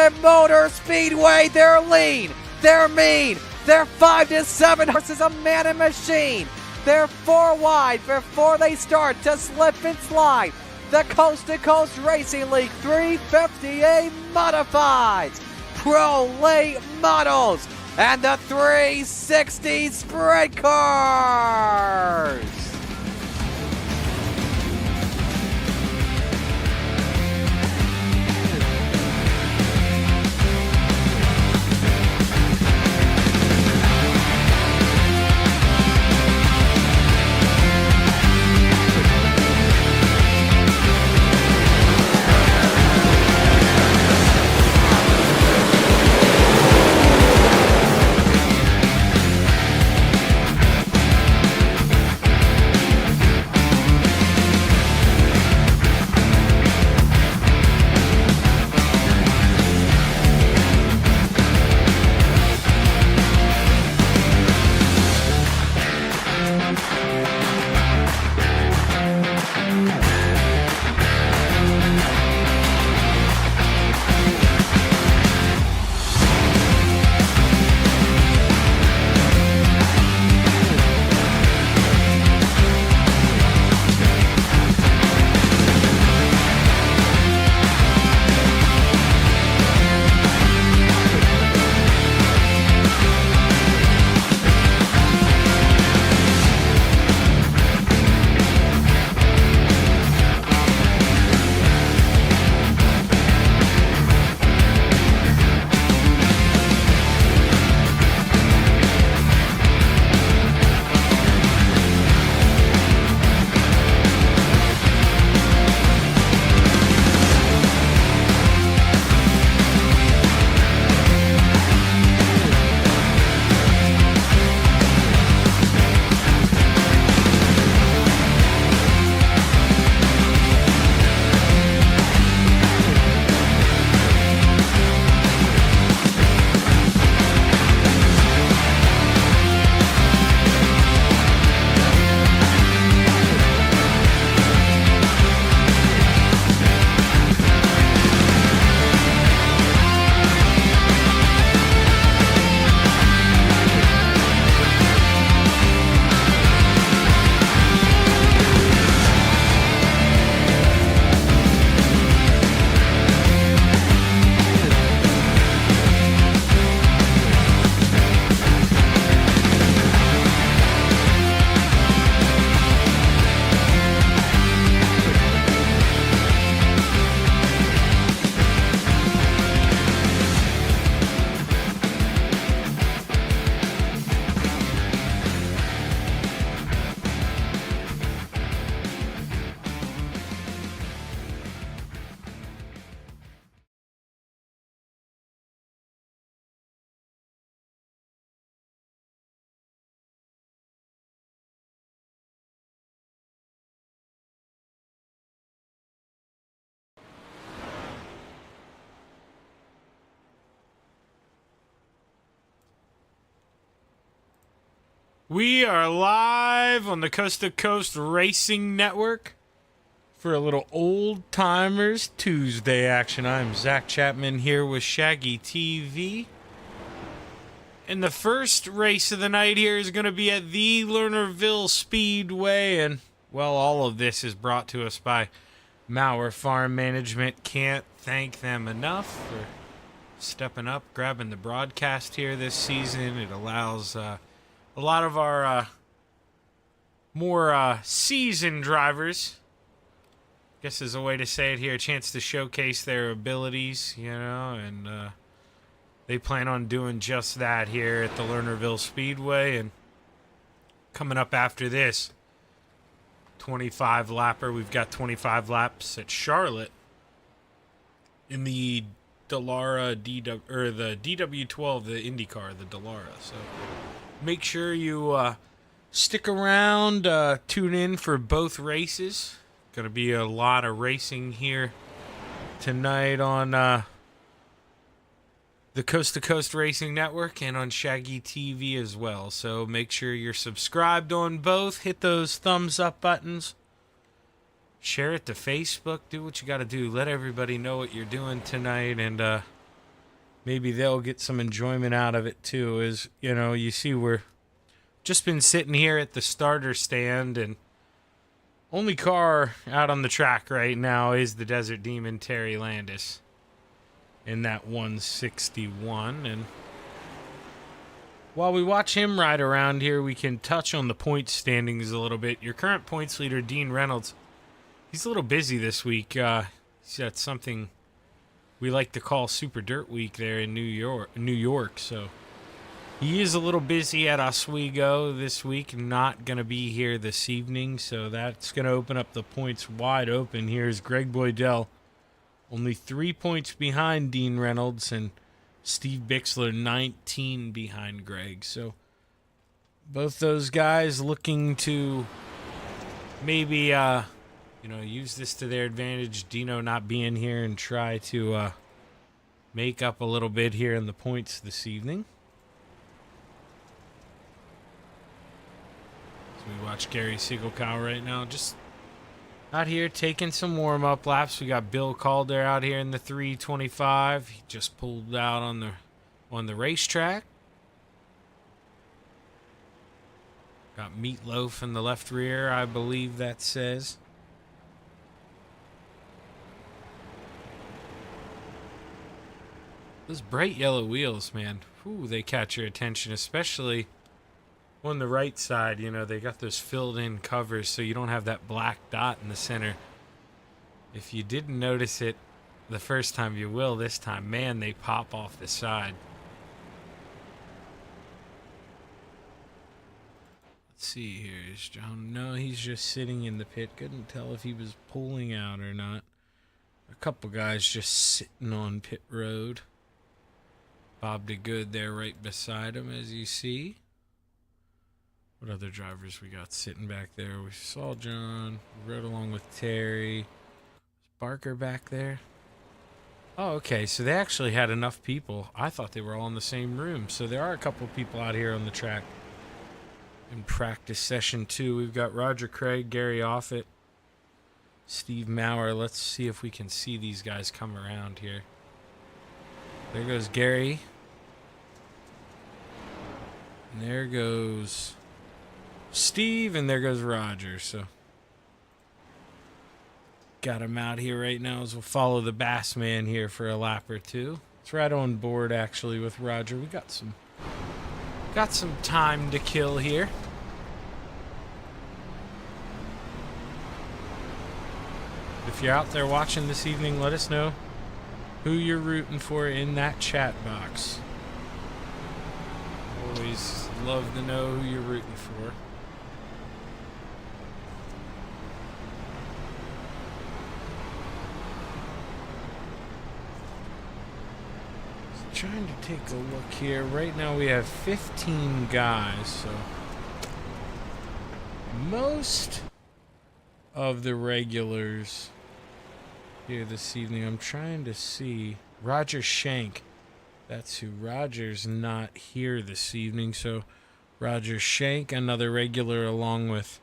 Charlotte Motor Speedway. They're lean, they're mean, they're 5 to 7 horses, a man and machine. They're 4 wide before they start to slip and slide. The Coast to Coast Racing League 350A Modifieds, Pro Late Models, and the 360 Sprint Cars. We are live on the Coast to Coast Racing Network for a little Old Timers Tuesday action. I'm Zach Chapman here with Shaggy TV. And the first race of the night here is going to be at the Lernerville Speedway. And, well, all of this is brought to us by Mauer Farm Management. Can't thank them enough for stepping up, grabbing the broadcast here this season. It allows a lot of our more seasoned drivers, I guess is a way to say it here, a chance to showcase their abilities, you know, and they plan on doing just that here at the Lernerville Speedway. And coming up after this 25 lapper, we've got 25 laps at Charlotte in the Dallara or the DW12, the IndyCar, the Dallara. So make sure you stick around, tune in for both races. Going to be a lot of racing here tonight on the Coast to Coast Racing Network and on Shaggy TV as well. So make sure you're subscribed on both. Hit those thumbs up buttons. Share it to Facebook. Do what you got to do. Let everybody know what you're doing tonight. And maybe they'll get some enjoyment out of it too. As you know, you see, we're just been sitting here at the starter stand, and only car out on the track right now is the Desert Demon Terry Landis in that 161. And while we watch him ride around here, we can touch on the points standings a little bit. Your current points leader, Dean Reynolds, he's a little busy this week. He's got something we like to call Super Dirt Week there in New York. So he is a little busy at Oswego this week, not going to be here this evening. So that's going to open up the points wide open. Here's Greg Boydell, only 3 points behind Dean Reynolds, and Steve Bixler 19 behind Greg. So both those guys looking to maybe use this to their advantage. Dino not being here, and try to make up a little bit here in the points this evening. So we watch Gary Siegelkow right now, just out here taking some warm-up laps. We got Bill Calder out here in the 325. He just pulled out on the racetrack. Got Meatloaf in the left rear, I believe that says. Those bright yellow wheels, man, ooh, they catch your attention, especially on the right side. You know, they got those filled-in covers, so you don't have that black dot in the center. If you didn't notice it the first time, you will this time. Man, they pop off the side. Let's see here. Is John? No, he's just sitting in the pit. Couldn't tell if he was pulling out or not. A couple guys just sitting on pit road. Bob DeGood there right beside him, as you see. What other drivers we got sitting back there? We saw John. We rode along with Terry. Is Barker back there? Oh, okay. So they actually had enough people. I thought they were all in the same room. So there are a couple of people out here on the track in practice session 2. We've got Roger Craig, Gary Offit, Steve Maurer. Let's see if we can see these guys come around here. There goes Gary. And there goes Steve, and there goes Roger. So got him out here right now as we'll follow the Bass Man here for a lap or two. It's right on board actually with Roger. We got some time to kill here. If you're out there watching this evening, let us know who you're rooting for in that chat box. Always love to know who you're rooting for. Trying to take a look here. Right now we have 15 guys, so most of the regulars here this evening. I'm trying to see Roger Shank. That's who. Roger's not here this evening, so Roger Shank, another regular, along with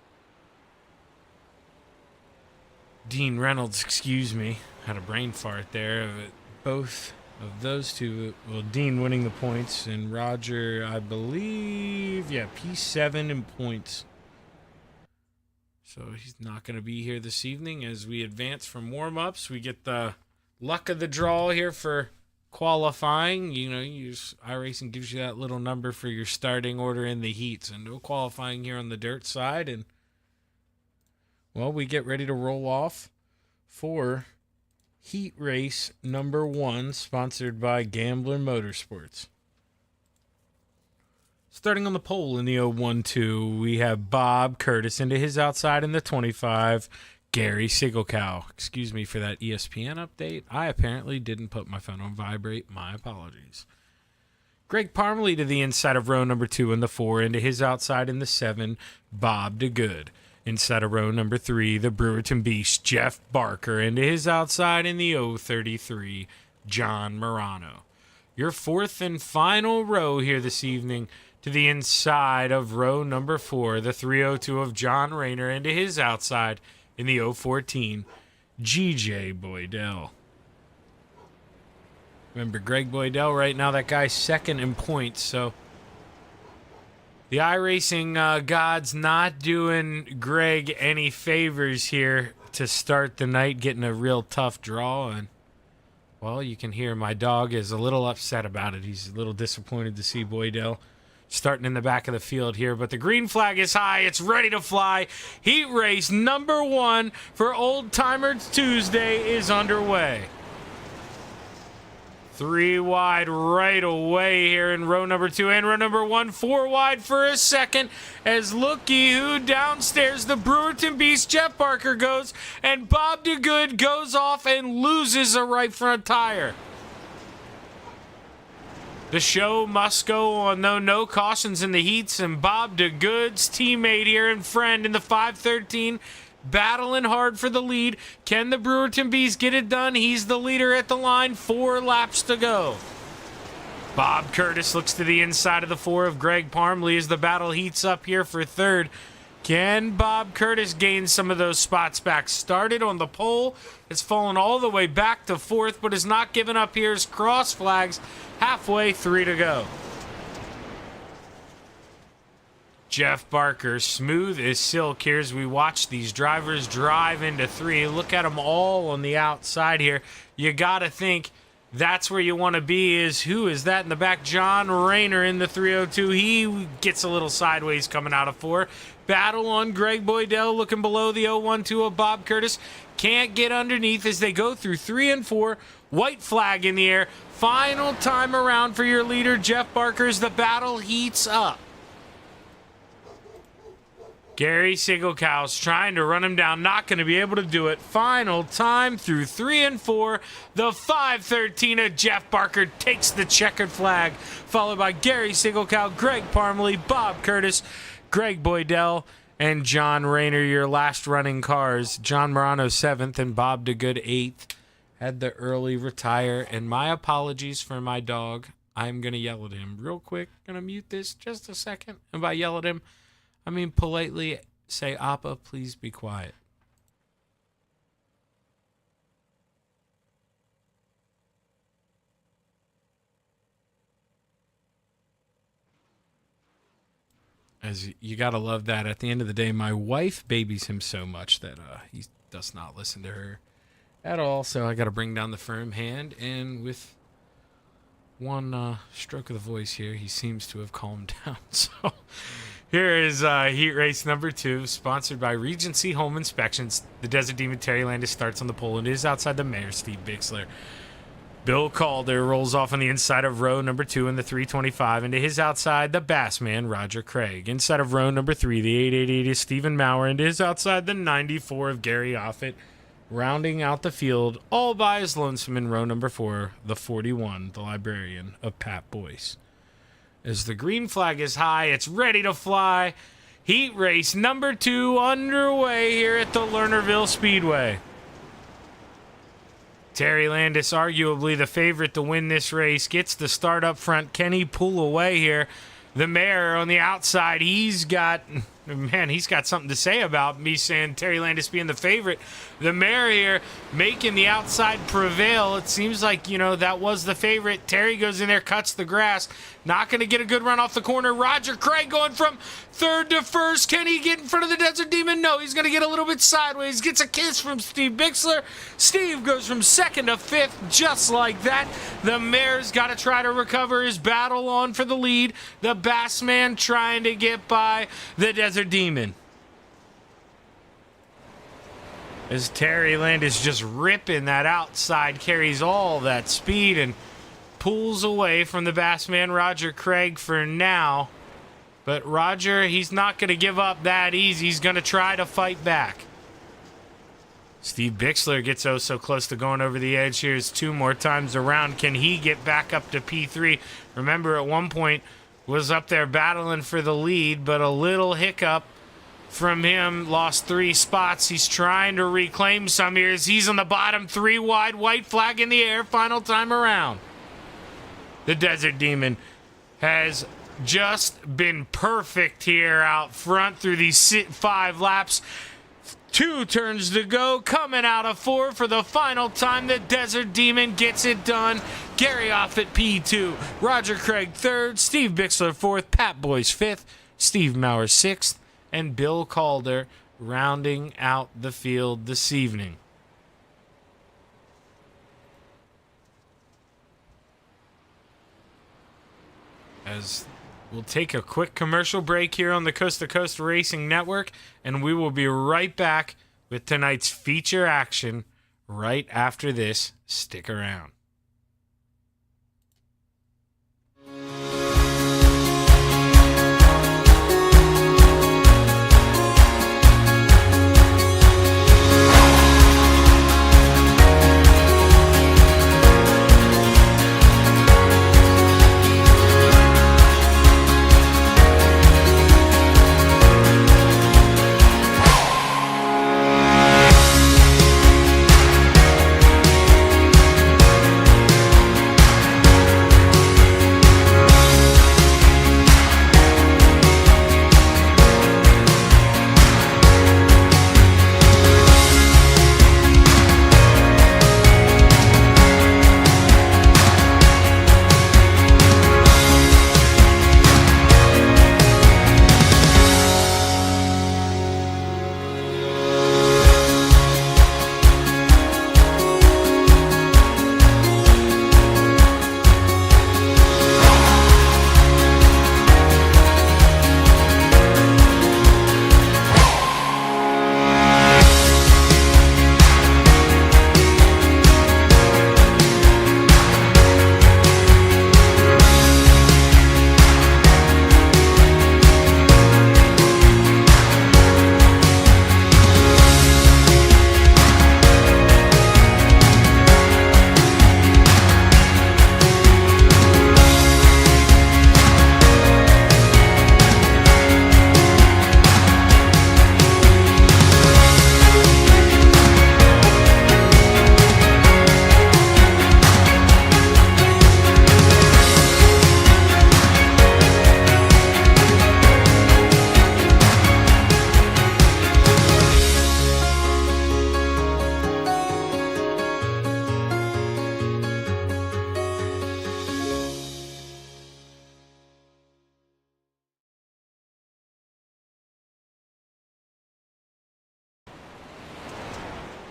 Dean Reynolds, excuse me. Had a brain fart there. Both of those two, well, Dean winning the points, and Roger, I believe, P7 in points. So he's not going to be here this evening. As we advance from warm-ups, we get the luck of the draw here for qualifying. You know, Iracing gives you that little number for your starting order in the heats, and no qualifying here on the dirt side. And, well, we get ready to roll off for Heat Race number 1, sponsored by Gambler Motorsports. Starting on the pole in the 012, we have Bob Curtis into his outside in the 25. Gary Siegelkow. Excuse me for that ESPN update. I apparently didn't put my phone on vibrate. My apologies. Greg Parmalee to the inside of row number 2 in the 4. Into his outside in the 7. Bob DeGood. Inside of row number 3, the Brewerton Beast, Jeff Barker. Into his outside in the 033, John Morano. Your fourth and final row here this evening, to the inside of row number 4, the 302 of John Rayner. Into his outside in the 014, GJ Boydell. Remember, Greg Boydell right now, that guy's second in points, so the iRacing gods not doing Greg any favors here to start the night, getting a real tough draw. And, well, you can hear my dog is a little upset about it. He's a little disappointed to see Boydell starting in the back of the field here. But the green flag is high. It's ready to fly. Heat race number 1 for Old Timer Tuesday is underway. 3 wide right away here in row number 2 and row number 1. 4 wide for a second as looky who downstairs, the Brewerton Beast, Jeff Barker goes, and Bob DeGood goes off and loses a right front tire. The show must go on, though. No cautions in the heats, and Bob DeGood's teammate here and friend in the 513 battling hard for the lead. Can the Brewerton Bees get it done? He's the leader at the line. 4 laps to go. Bob Curtis looks to the inside of the 4 of Greg Parmley as the battle heats up here for third. Can Bob Curtis gain some of those spots back? Started on the pole. It's fallen all the way back to 4th, but is not given up here as cross flags. Halfway, 3 to go. Jeff Barker, smooth as silk here as we watch these drivers drive into 3. Look at them all on the outside here. You got to think that's where you want to be. Is who is that in the back? John Rayner in the 302. He gets a little sideways coming out of 4. Battle on Greg Boydell looking below the 012 of Bob Curtis. Can't get underneath as they go through 3 and 4. White flag in the air. Final time around for your leader, Jeff Barker, as the battle heats up. Gary Sigelkow's trying to run him down, not going to be able to do it. Final time through 3 and 4. The 513 of Jeff Barker takes the checkered flag, followed by Gary Sigelkow, Greg Parmley, Bob Curtis, Greg Boydell, and John Rayner, your last running cars. John Morano 7th and Bob DeGood 8th. Had the early retire, and my apologies for my dog. I'm going to yell at him real quick. Going to mute this just a second. And by yell at him, I mean politely say, Appa, please be quiet. As you got to love that. At the end of the day, my wife babies him so much that he does not listen to her at all. So I got to bring down the firm hand, and with one stroke of the voice here, he seems to have calmed down. So here is heat race number 2, sponsored by Regency Home Inspections. The Desert Demon Terry Landis starts on the pole and is outside the mayor, Steve Bixler. Bill Calder rolls off on the inside of row number 2 in the 325. Into his outside, the Bassman, Roger Craig. Inside of row number 3, the 888 is Stephen Maurer. Into his outside, the 94 of Gary Offit. Rounding out the field, all by his lonesome in row number 4, the 41, the librarian of Pat Boyce. As the green flag is high, it's ready to fly. Heat race number 2 underway here at the Lernerville Speedway. Terry Landis, arguably the favorite to win this race, gets the start up front. Can he pull away here? The mayor on the outside, he's got something to say about me saying Terry Landis being the favorite. The mayor here making the outside prevail. It seems like, that was the favorite. Terry goes in there, cuts the grass. Not going to get a good run off the corner. Roger Craig going from 3rd to 1st. Can he get in front of the Desert Demon? No, he's going to get a little bit sideways. Gets a kiss from Steve Bixler. Steve goes from 2nd to 5th, just like that. The mayor's got to try to recover his battle on for the lead. The Bassman trying to get by the Desert Demon. As Terry Landis just ripping that outside, carries all that speed and pulls away from the Bassman, Roger Craig, for now. But Roger, he's not going to give up that easy. He's going to try to fight back. Steve Bixler gets so close to going over the edge. Here's 2 more times around. Can he get back up to P3? Remember, at one point was up there battling for the lead, but a little hiccup from him, lost 3 spots. He's trying to reclaim some here as he's on the bottom, 3 wide, white flag in the air, final time around. The Desert Demon has just been perfect here out front through these 5 laps. 2 turns to go, coming out of 4 for the final time. The Desert Demon gets it done. Gary off at P2, Roger Craig 3rd, Steve Bixler 4th, Pat Boyce 5th, Steve Maurer 6th, and Bill Calder rounding out the field this evening. As we'll take a quick commercial break here on the Coast to Coast Racing Network, and we will be right back with tonight's feature action right after this. Stick around.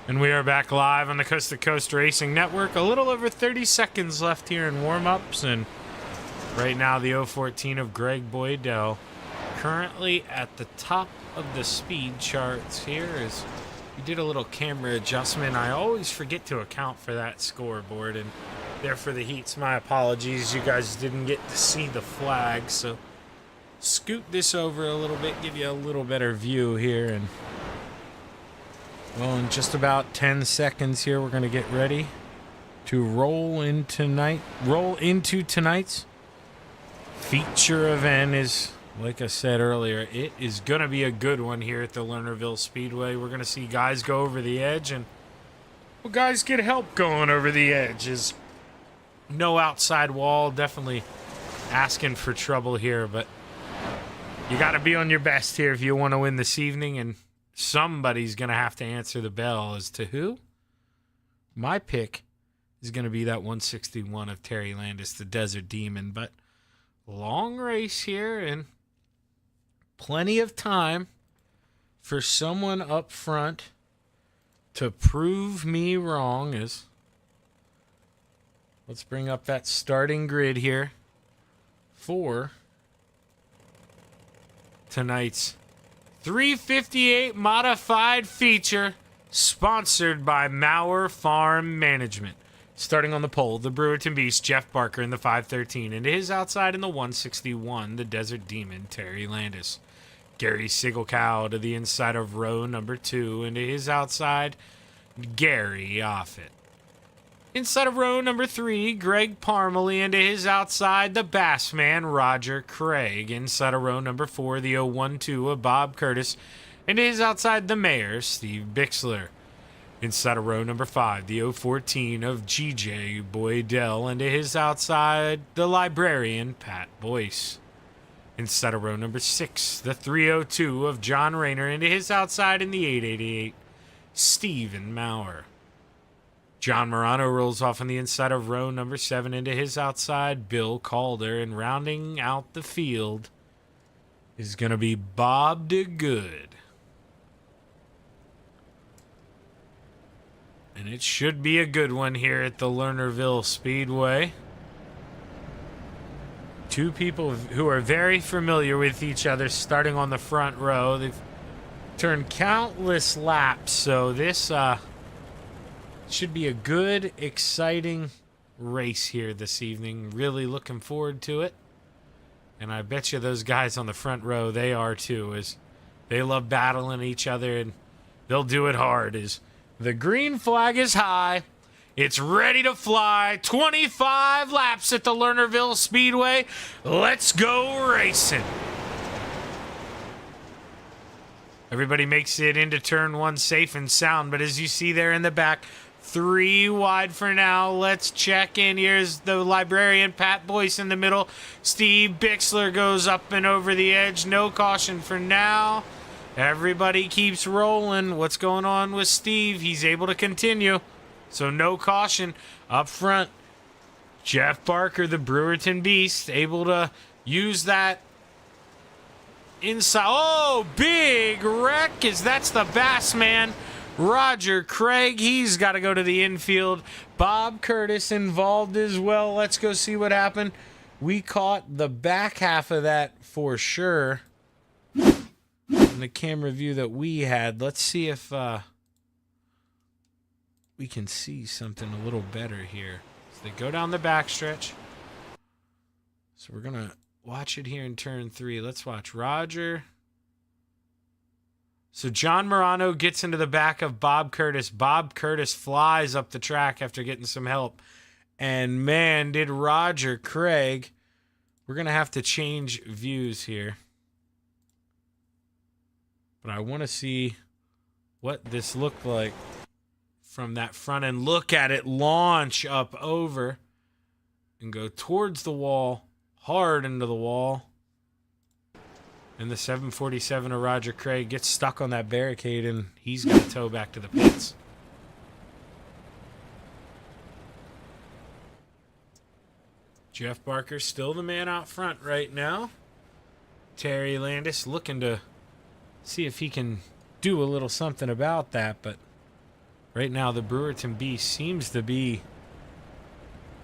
And we are back live on the Coast to Coast Racing Network. A little over 30 seconds left here in warm-ups, and right now the 014 of Greg Boydell currently at the top of the speed charts here. As we did a little camera adjustment, I always forget to account for that scoreboard, and there for the heats, my apologies. You guys didn't get to see the flag, so scoot this over a little bit, give you a little better view here. And well, in just about 10 seconds here, we're going to get ready to roll into tonight's feature event. Is, like I said earlier, it is going to be a good one here at the Lernerville Speedway. We're going to see guys go over the edge, and well, guys get help going over the edge. Is no outside wall, definitely asking for trouble here, but you got to be on your best here if you want to win this evening, and somebody's going to have to answer the bell. As to who? My pick is going to be that 161 of Terry Landis, the Desert Demon. But long race here and plenty of time for someone up front to prove me wrong. As let's bring up that starting grid here for tonight's 358 modified feature, sponsored by Maurer Farm Management. Starting on the pole, the Brewerton Beast, Jeff Barker in the 513. And to his outside in the 161, the Desert Demon, Terry Landis. Gary Sigelcow to the inside of row number 2. And to his outside, Gary Offit. Inside of row number 3, Greg Parmalee, and to his outside, the Bassman, Roger Craig. Inside of row number 4, the 012 of Bob Curtis, and to his outside, the Mayor, Steve Bixler. Inside of row number 5, the 014 of GJ Boydell, and to his outside, the Librarian, Pat Boyce. Inside of row number 6, the 302 of John Rayner into his outside in the 888, Stephen Maurer. John Morano rolls off on the inside of row number 7 into his outside, Bill Calder, and rounding out the field is going to be Bob DeGood. And it should be a good one here at the Lernerville Speedway. Two people who are very familiar with each other starting on the front row. They've turned countless laps, so this should be a good, exciting race here this evening. Really looking forward to it. And I bet you those guys on the front row, they are too, as they love battling each other, and they'll do it hard. As the green flag is high, it's ready to fly. 25 laps at the Lernerville Speedway. Let's go racing. Everybody makes it into turn 1 safe and sound, but as you see there in the back, 3 wide for now. Let's check in. Here's the librarian, Pat Boyce in the middle. Steve Bixler goes up and over the edge. No caution for now. Everybody keeps rolling. What's going on with Steve? He's able to continue. So no caution up front. Jeff Barker, the Brewerton Beast, able to use that inside. Oh, big wreck, as that's the Bass man, Roger Craig. He's got to go to the infield. Bob Curtis involved as well. Let's go see what happened. We caught the back half of that for sure in the camera view that we had. Let's see if we can see something a little better here. So they go down the backstretch. So we're going to watch it here in turn 3. Let's watch Roger. So John Morano gets into the back of Bob Curtis. Bob Curtis flies up the track after getting some help. And man, did Roger Craig. We're going to have to change views here. But I want to see what this looked like from that front end. Look at it launch up over and go towards the wall, hard into the wall. And the 747 of Roger Craig gets stuck on that barricade, and he's got to tow back to the pits. Jeff Barker still the man out front right now. Terry Landis looking to see if he can do a little something about that, but right now the Brewerton Beast seems to be,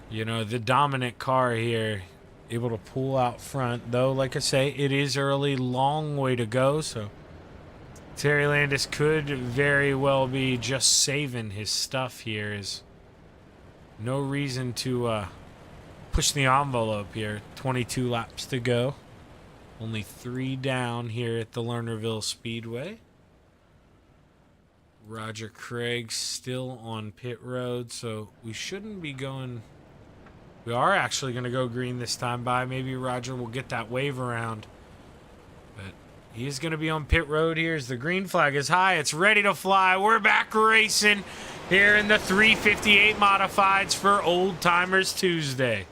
the dominant car here. Able to pull out front, though, like I say, it is early, long way to go, so Terry Landis could very well be just saving his stuff here. Is no reason to push the envelope here. 22 laps to go. Only 3 down here at the Lernerville Speedway. Roger Craig still on pit road, so we shouldn't be going. We are actually going to go green this time by. Maybe Roger will get that wave around. But he is going to be on pit road here as the green flag is high. It's ready to fly. We're back racing here in the 358 Modifieds for Old Timers Tuesday.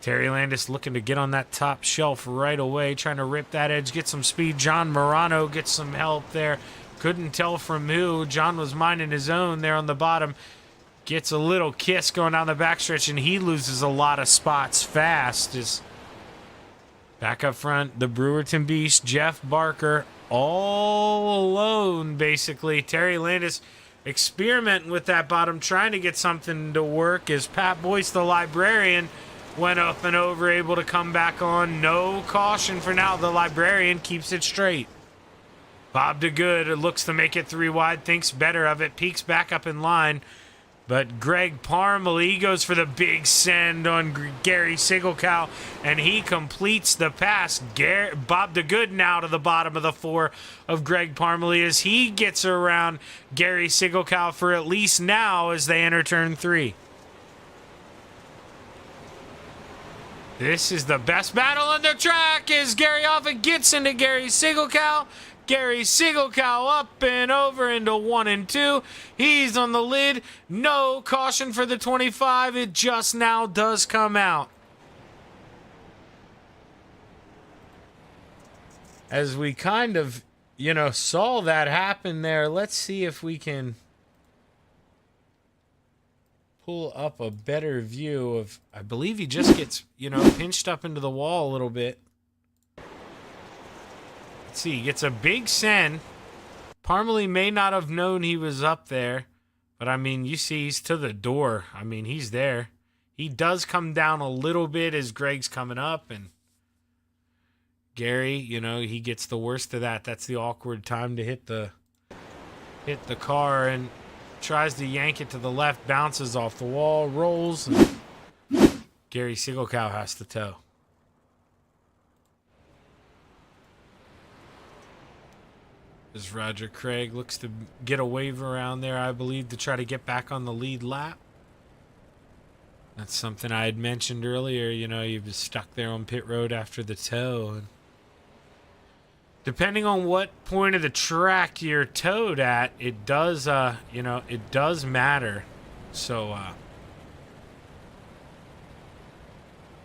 Terry Landis looking to get on that top shelf right away, trying to rip that edge, get some speed. John Morano gets some help there. Couldn't tell from who. John was minding his own there on the bottom. Gets a little kiss going down the backstretch, and he loses a lot of spots fast. Is back up front, the Brewerton Beast, Jeff Barker, all alone, basically. Terry Landis experimenting with that bottom, trying to get something to work, as Pat Boyce, the librarian, went up and over, able to come back on. No caution for now. The librarian keeps it straight. Bob DeGood looks to make it 3 wide, thinks better of it, peeks back up in line. But Greg Parmalee goes for the big send on Gary Sigelkow, and he completes the pass. Bob DeGood now to the bottom of the 4 of Greg Parmalee as he gets around Gary Sigelkow for at least now as they enter turn 3. This is the best battle on the track as Gary Offutt gets into Gary Sigelkow. Gary Sigelkow up and over into 1 and 2. He's on the lid. No caution for the 25. It just now does come out. as we kind of, saw that happen there, let's see if we can pull up a better view of, I believe he just gets, pinched up into the wall a little bit. Let's see, he gets a big send. Parmalee may not have known he was up there, but I mean, you see he's to the door. I mean, he's there. He does come down a little bit as Greg's coming up, and Gary, he gets the worst of that. That's the awkward time to hit the car, and tries to yank it to the left, bounces off the wall, rolls, and Gary Sigelkow has to tow. As Roger Craig looks to get a wave around there, I believe, to try to get back on the lead lap. That's something I had mentioned earlier. He was stuck there on pit road after the tow. And depending on what point of the track you're towed at, it does, it does matter. So,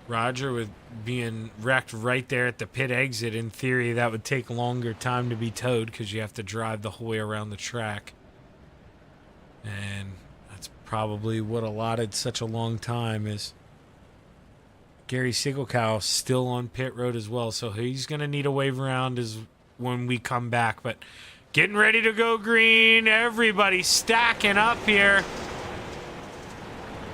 Roger with being wrecked right there at the pit exit, in theory that would take longer time to be towed because you have to drive the whole way around the track, and that's probably what allotted such a long time. Is Gary Sigelkow still on pit road as well, so he's going to need a wave around as when we come back. But getting ready to go green, everybody stacking up here.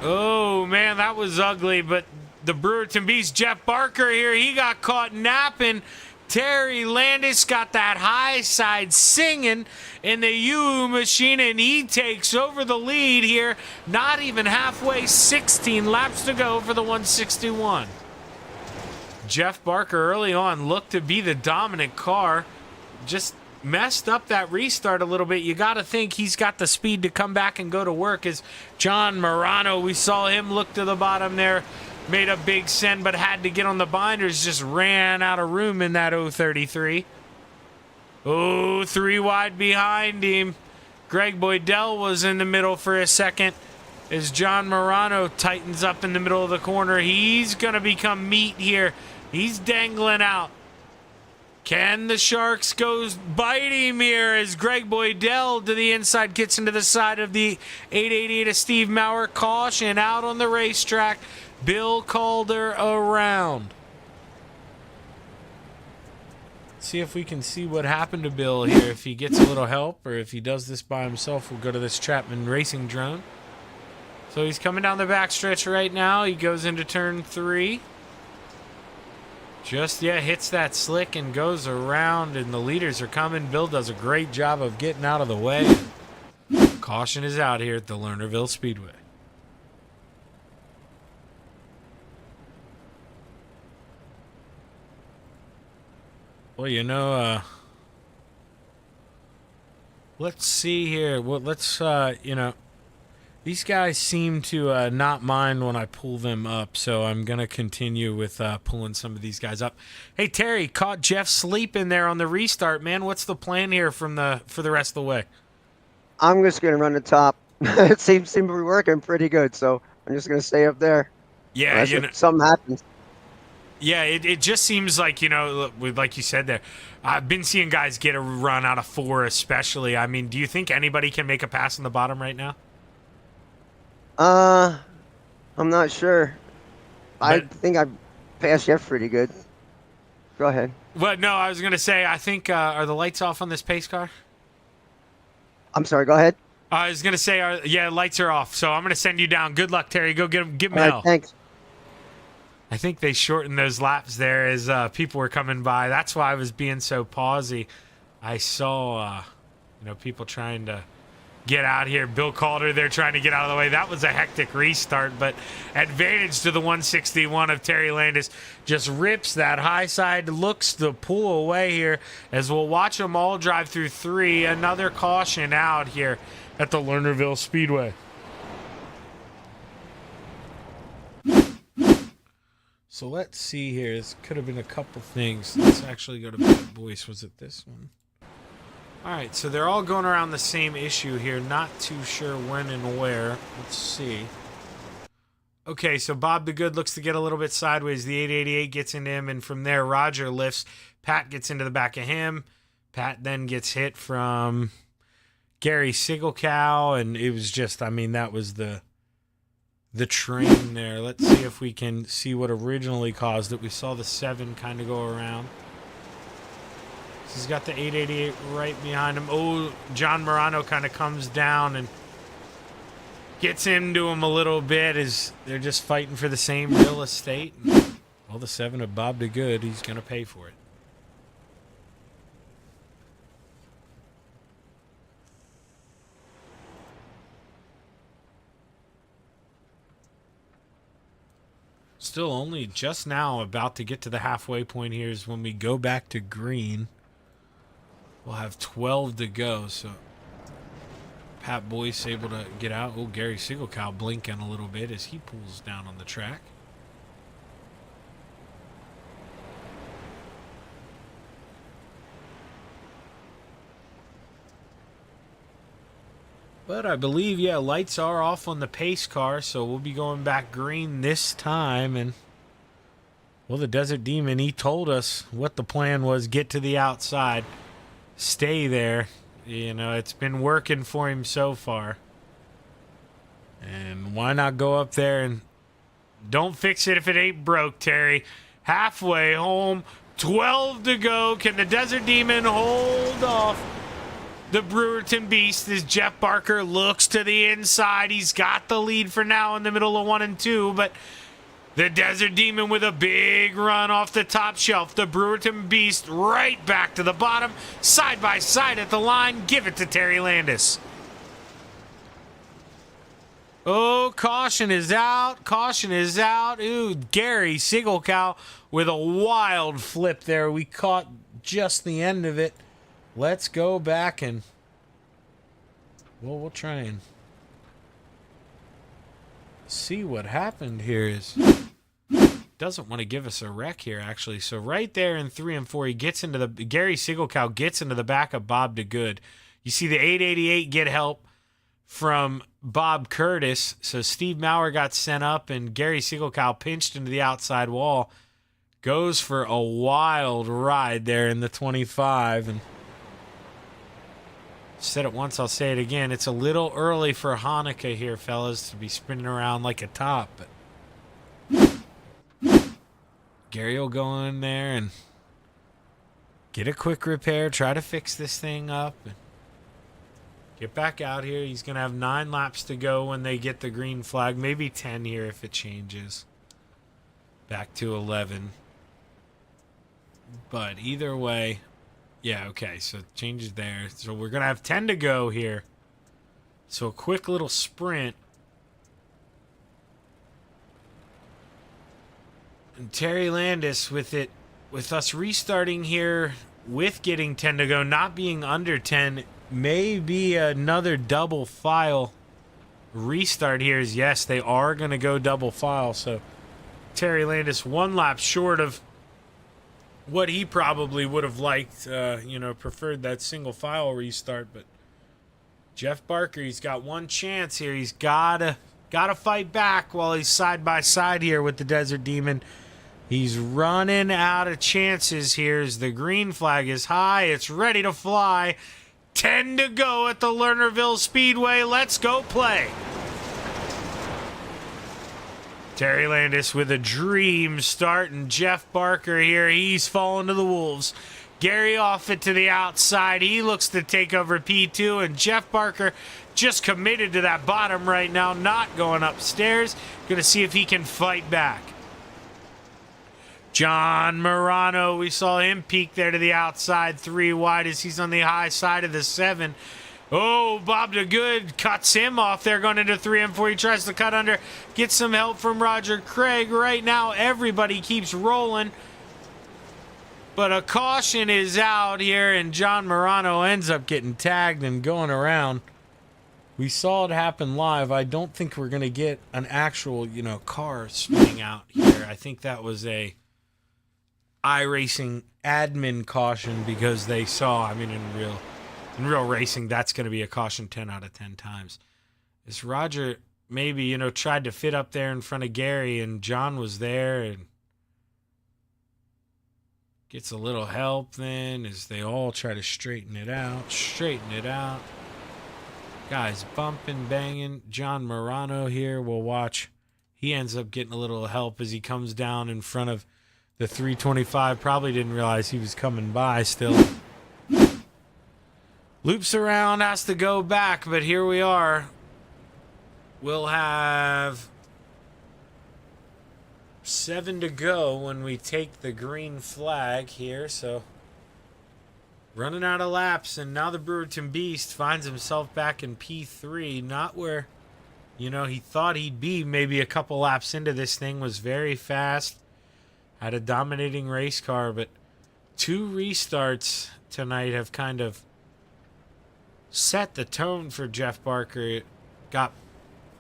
Oh man, that was ugly, but the Brewerton Beast, Jeff Barker here, he got caught napping. Terry Landis got that high side singing in the U machine, and he takes over the lead here. Not even halfway, 16 laps to go for the 161. Jeff Barker early on looked to be the dominant car. Just messed up that restart a little bit. You got to think he's got the speed to come back and go to work. As John Morano, we saw him look to the bottom there. Made a big send, but had to get on the binders. Just ran out of room in that 033. Oh, 3 wide behind him. Greg Boydell was in the middle for a second. As John Morano tightens up in the middle of the corner. He's going to become meat here. He's dangling out. Can the Sharks go bite him here as Greg Boydell to the inside gets into the side of the 888 of Steve Maurer. Caution out on the racetrack. Bill Calder around. See if we can see what happened to Bill here. If he gets a little help or if he does this by himself, we'll go to this Chapman Racing drone. So he's coming down the backstretch right now. He goes into turn 3. Hits that slick and goes around, and the leaders are coming. Bill does a great job of getting out of the way. Caution is out here at the Lernerville Speedway. Well, let's see here. Well, let's, these guys seem to not mind when I pull them up, so I'm going to continue with pulling some of these guys up. Hey, Terry, caught Jeff sleeping there on the restart, man. What's the plan here for the rest of the way? I'm just going to run the top. It seems to be working pretty good, so I'm just going to stay up there. Yeah, if something happens. Yeah, it just seems like, like you said there, I've been seeing guys get a run out of 4 especially. I mean, do you think anybody can make a pass on the bottom right now? I'm not sure. I think I passed Jeff pretty good. Go ahead. Well, no, I was going to say, I think, are the lights off on this pace car? I'm sorry, go ahead. I was going to say, lights are off, so I'm going to send you down. Good luck, Terry. Go get him All right, hell. thanks. I think they shortened those laps there as people were coming by. That's why I was being so pausy. I saw, people trying to get out here. Bill Calder there trying to get out of the way. That was a hectic restart, but advantage to the 161 of Terry Landis. Just rips that high side, looks to pull away here as we'll watch them all drive through 3. Another caution out here at the Lernerville Speedway. So let's see here. This could have been a couple things. Let's actually go to Bad Voice. Was it this one? All right, so they're all going around the same issue here. Not too sure when and where. Let's see. Okay, so Bob the Good looks to get a little bit sideways. The 888 gets into him, and from there, Roger lifts Pat gets into the back of him. Pat then gets hit from Gary Sigelcow, and it was just, I mean, that was the train there. Let's see if we can see what originally caused it. We saw the 7 kind of go around. He's got the 888 right behind him. Oh, John Morano kind of comes down and gets into him a little bit as they're just fighting for the same real estate. Well, the 7 of Bob DeGood, he's going to pay for it. Still only just now about to get to the halfway point here is when we go back to green. We'll have 12 to go, so Pat Boyce able to get out. Oh, Gary Sigelcow blinking a little bit as he pulls down on the track. But I believe, yeah, lights are off on the pace car, so we'll be going back green this time. And, well, the Desert Demon, he told us what the plan was. Get to the outside. Stay there. You know, it's been working for him so far. And why not go up there and don't fix it if it ain't broke, Terry. Halfway home, 12 to go. Can the Desert Demon hold off the Brewerton Beast as Jeff Barker looks to the inside? He's got the lead for now in the middle of 1 and 2, but the Desert Demon with a big run off the top shelf. The Brewerton Beast right back to the bottom, side by side at the line. Give it to Terry Landis. Oh, caution is out. Caution is out. Ooh, Gary Sigelcow with a wild flip there. We caught just the end of it. Let's go back and, well, we'll try and see what happened here. Is doesn't want to give us a wreck here, actually. So right there in 3 and 4, he gets into the, Gary Sigelcow gets into the back of Bob DeGood. You see the 888 get help from Bob Curtis. So Steve Maurer got sent up, and Gary Sigelcow pinched into the outside wall. Goes for a wild ride there in the 25, and said it once, I'll say it again. It's a little early for Hanukkah here, fellas, to be spinning around like a top. But Gary will go in there and get a quick repair, try to fix this thing up, and get back out here. He's going to have 9 laps to go when they get the green flag. Maybe 10 here if it changes. Back to 11. But either way, yeah, okay, so changes there. So we're going to have 10 to go here. So a quick little sprint. And Terry Landis with it, with us restarting here, with getting 10 to go, not being under 10, may be another double file restart here. Is yes, they are going to go double file. So Terry Landis 1 lap short of what he probably would have liked, preferred that single file restart. But Jeff Barker, he's got one chance here. He's gotta fight back while he's side by side here with the Desert Demon. He's running out of chances here as the green flag is high. It's ready to fly. 10 to go at the Lernerville Speedway. Let's go play. Terry Landis with a dream start, and Jeff Barker here, he's fallen to the wolves. Gary Offit to the outside. He looks to take over P2, and Jeff Barker just committed to that bottom right now, not going upstairs. Going to see if he can fight back. John Morano, we saw him peek there to the outside, 3 wide as he's on the high side of the 7. Oh, Bob DeGood cuts him off there going into 3 and 4. He tries to cut under, gets some help from Roger Craig. Right now, everybody keeps rolling. But a caution is out here, and John Morano ends up getting tagged and going around. We saw it happen live. I don't think we're going to get an actual, car spinning out here. I think that was a Iracing admin caution because they saw, in real racing, that's going to be a caution 10 out of 10 times. As Roger maybe, tried to fit up there in front of Gary, and John was there, and Gets a little help then as they all try to straighten it out. Straighten it out. Guys bumping, banging. John Morano here. We'll watch. He ends up getting a little help as he comes down in front of the 325. Probably didn't realize he was coming by still. Loops around, has to go back, but here we are. We'll have 7 to go when we take the green flag here, so running out of laps, and now the Brewerton Beast finds himself back in P3, not where, you know, he thought he'd be maybe a couple laps into this thing, was very fast, had a dominating race car, but 2 restarts tonight have kind of set the tone for Jeff Barker. It got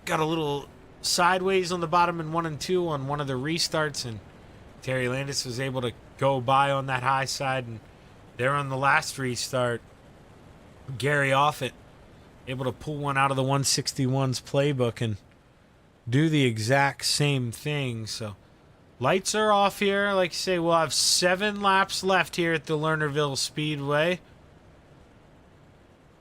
a little sideways on the bottom in 1 and 2 on one of the restarts, and Terry Landis was able to go by on that high side, and there on the last restart, Gary Offit able to pull one out of the 161's playbook and do the exact same thing. So lights are off here. Like you say, we'll have 7 laps left here at the Lernerville Speedway.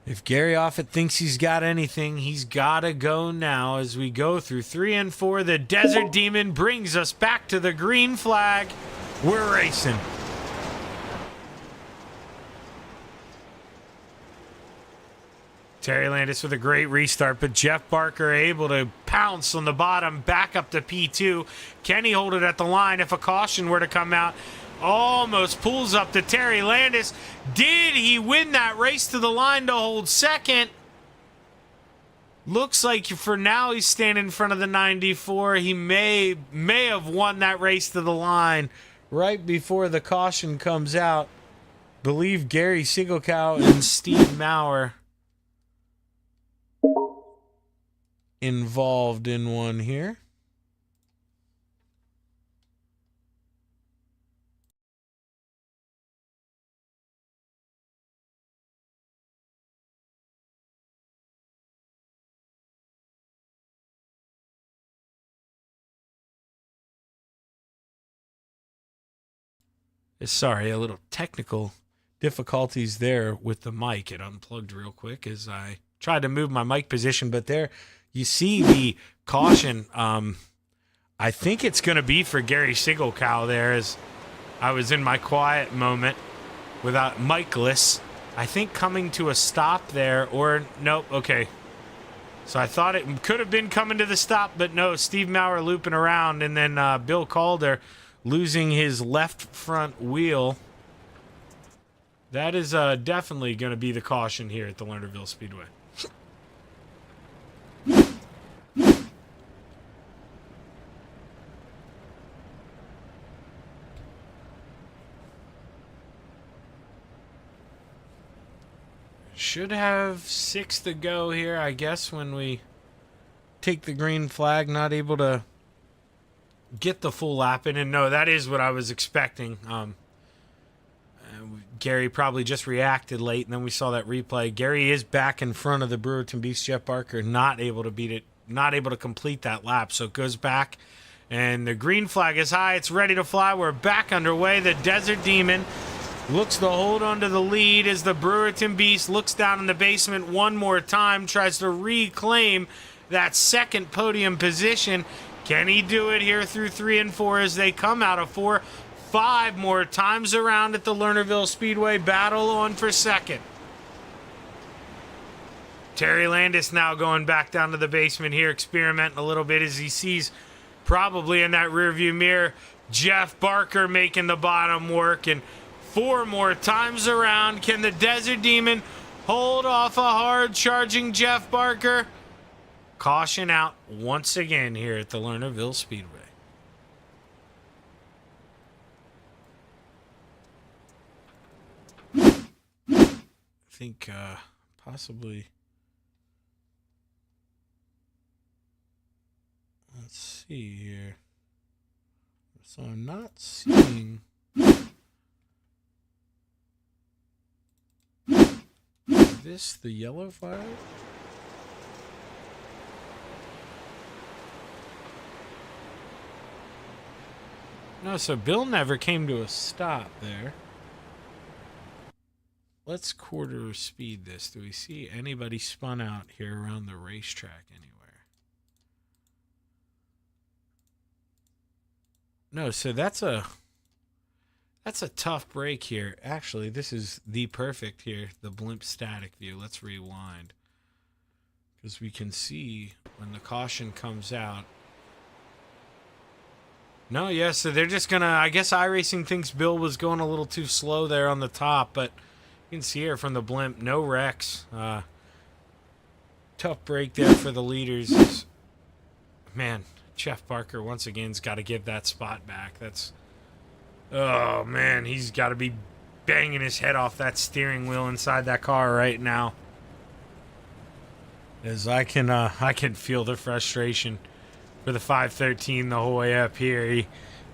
If Gary Offit thinks he's got anything, he's got to go now as we go through 3 and 4. The Desert Demon brings us back to the green flag. We're racing. Terry Landis with a great restart, but Jeff Barker able to pounce on the bottom, back up to P2. Can he hold it at the line if a caution were to come out? Almost pulls up to Terry Landis. Did he win that race to the line to hold second? Looks like for now he's standing in front of the 94. He may have won that race to the line right before the caution comes out. Believe Gary Sigelkow and Steve Maurer involved in one here. Sorry, a little technical difficulties there with the mic. It unplugged real quick as I tried to move my mic position, but there you see the caution. I think it's going to be for Gary Sigelkow there as I was in my quiet moment without mic-less. I think coming to a stop there, or nope, okay. So I thought it could have been coming to the stop, but no, Steve Maurer looping around, and then Bill Calder losing his left front wheel. That is definitely going to be the caution here at the Lernerville Speedway. Should have 6 to go here, I guess, when we take the green flag. Not able to get the full lap in, and no, that is what I was expecting. Gary probably just reacted late, and then we saw that replay. Gary is back in front of the Brewerton Beast. Jeff Barker not able to beat it, not able to complete that lap, so it goes back, and the green flag is high. It's ready to fly. We're back underway. The Desert Demon looks to hold on to the lead as the Brewerton Beast looks down in the basement one more time, tries to reclaim that second podium position. Can he do it here through 3 and 4 as they come out of 4? 5 more times around at the Lernerville Speedway. Battle on for second. Terry Landis now going back down to the basement here, experimenting a little bit as he sees probably in that rearview mirror Jeff Barker making the bottom work. And 4 more times around. Can the Desert Demon hold off a hard charging Jeff Barker? Caution out once again here at the Lernerville Speedway. I think possibly, let's see here. So I'm not seeing this, the yellow flag. No, so Bill never came to a stop there. Let's quarter speed this. Do we see anybody spun out here around the racetrack anywhere? No, so that's a tough break here. Actually, this is the perfect here, the blimp static view. Let's rewind. Because we can see when the caution comes out. No, yeah, so they're just going to... I guess Iracing thinks Bill was going a little too slow there on the top, but you can see here from the blimp, no wrecks. Tough break there for the leaders. Man, Jeff Parker once again's got to give that spot back. That's... Oh, man, he's got to be banging his head off that steering wheel inside that car right now. As I can feel the frustration for the 513 the whole way up here.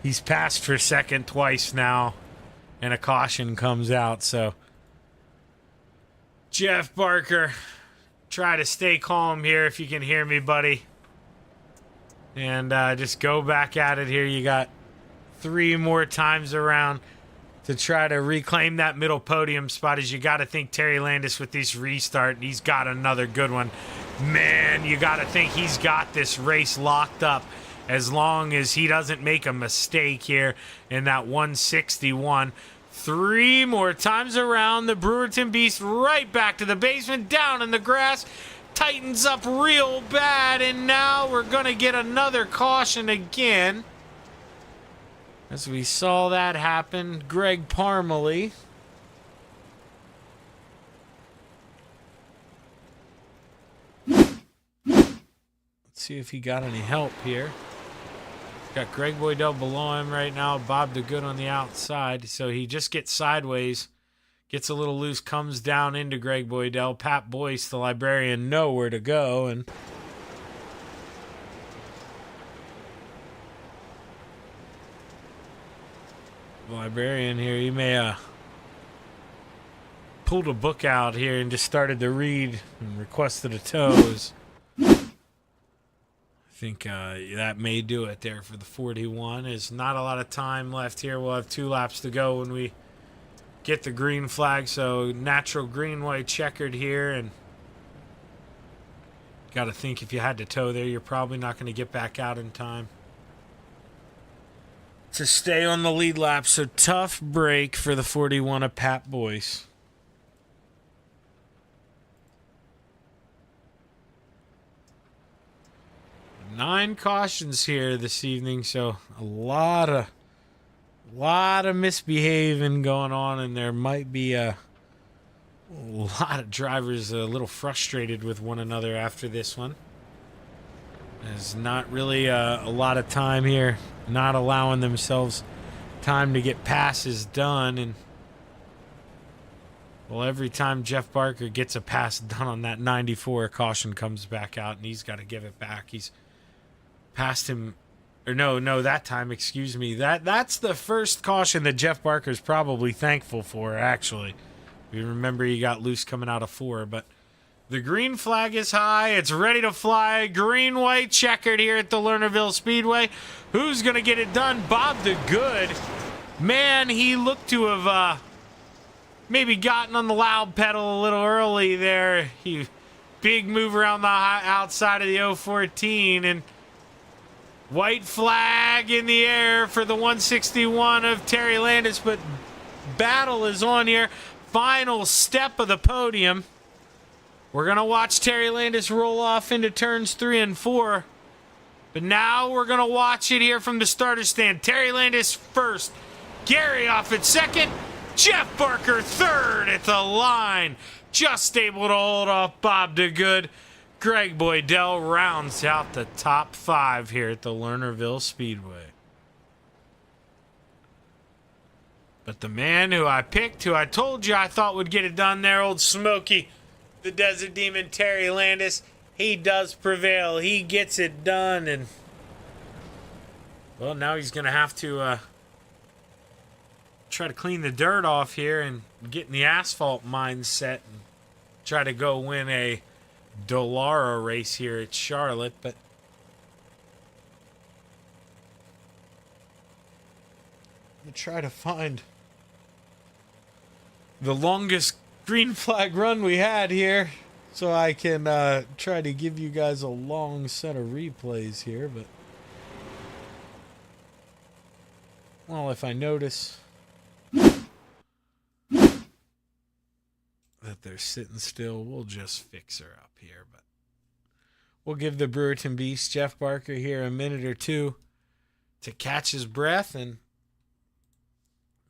He's passed for second twice now, and a caution comes out. So Jeff Barker, try to stay calm here if you can hear me, buddy. And just go back at it here. You got 3 more times around to try to reclaim that middle podium spot. As you got to think Terry Landis with this restart, he's got another good one. Man, you got to think he's got this race locked up as long as he doesn't make a mistake here in that 161. 3 more times around. The Brewerton Beast right back to the basement, down in the grass. Tightens up real bad, and now we're going to get another caution again. As we saw that happen, Greg Parmalee. Let's see if he got any help here. Got Greg Boydell below him right now. Bob DeGood on the outside. So he just gets sideways. Gets a little loose. Comes down into Greg Boydell. Pat Boyce, the librarian, nowhere to go. And the librarian here, he may pulled a book out here and just started to read and requested a toes. I think that may do it there for the 41. There's not a lot of time left here. We'll have 2 laps to go when we get the green flag. So natural green, white checkered here. And got to think if you had to tow there, you're probably not going to get back out in time to stay on the lead lap. So tough break for the 41 of Pat Boyce. Nine cautions here this evening, so a lot of misbehaving going on, and there might be a lot of drivers a little frustrated with one another after this one. There's not really a lot of time here, not allowing themselves time to get passes done, and well, every time Jeff Barker gets a pass done on that 94, a caution comes back out, and he's got to give it back. He's passed him, or no, that time, excuse me. That's the first caution that Jeff Barker's probably thankful for, actually. You remember he got loose coming out of 4, but the green flag is high. It's ready to fly. Green, white, checkered here at the Lernerville Speedway. Who's going to get it done? Bob DeGood. Man, he looked to have maybe gotten on the loud pedal a little early there. He big move around the outside of the 014, and white flag in the air for the 161 of Terry Landis, but battle is on here. Final step of the podium. We're going to watch Terry Landis roll off into turns 3 and 4. But now we're going to watch it here from the starter stand. Terry Landis first. Gary off at second. Jeff Barker third at the line. Just able to hold off Bob DeGood. Greg Boydell rounds out the top 5 here at the Lernerville Speedway. But the man who I picked, who I told you I thought would get it done there, old Smokey, the Desert Demon Terry Landis, he does prevail. He gets it done, and well, now he's going to have to try to clean the dirt off here and get in the asphalt mindset and try to go win a Dollara race here at Charlotte. But try to find the longest green flag run we had here, so I can try to give you guys a long set of replays here. But well, if I notice that they're sitting still, we'll just fix her up here. But we'll give the Brewerton Beast, Jeff Barker, here a minute or two to catch his breath, and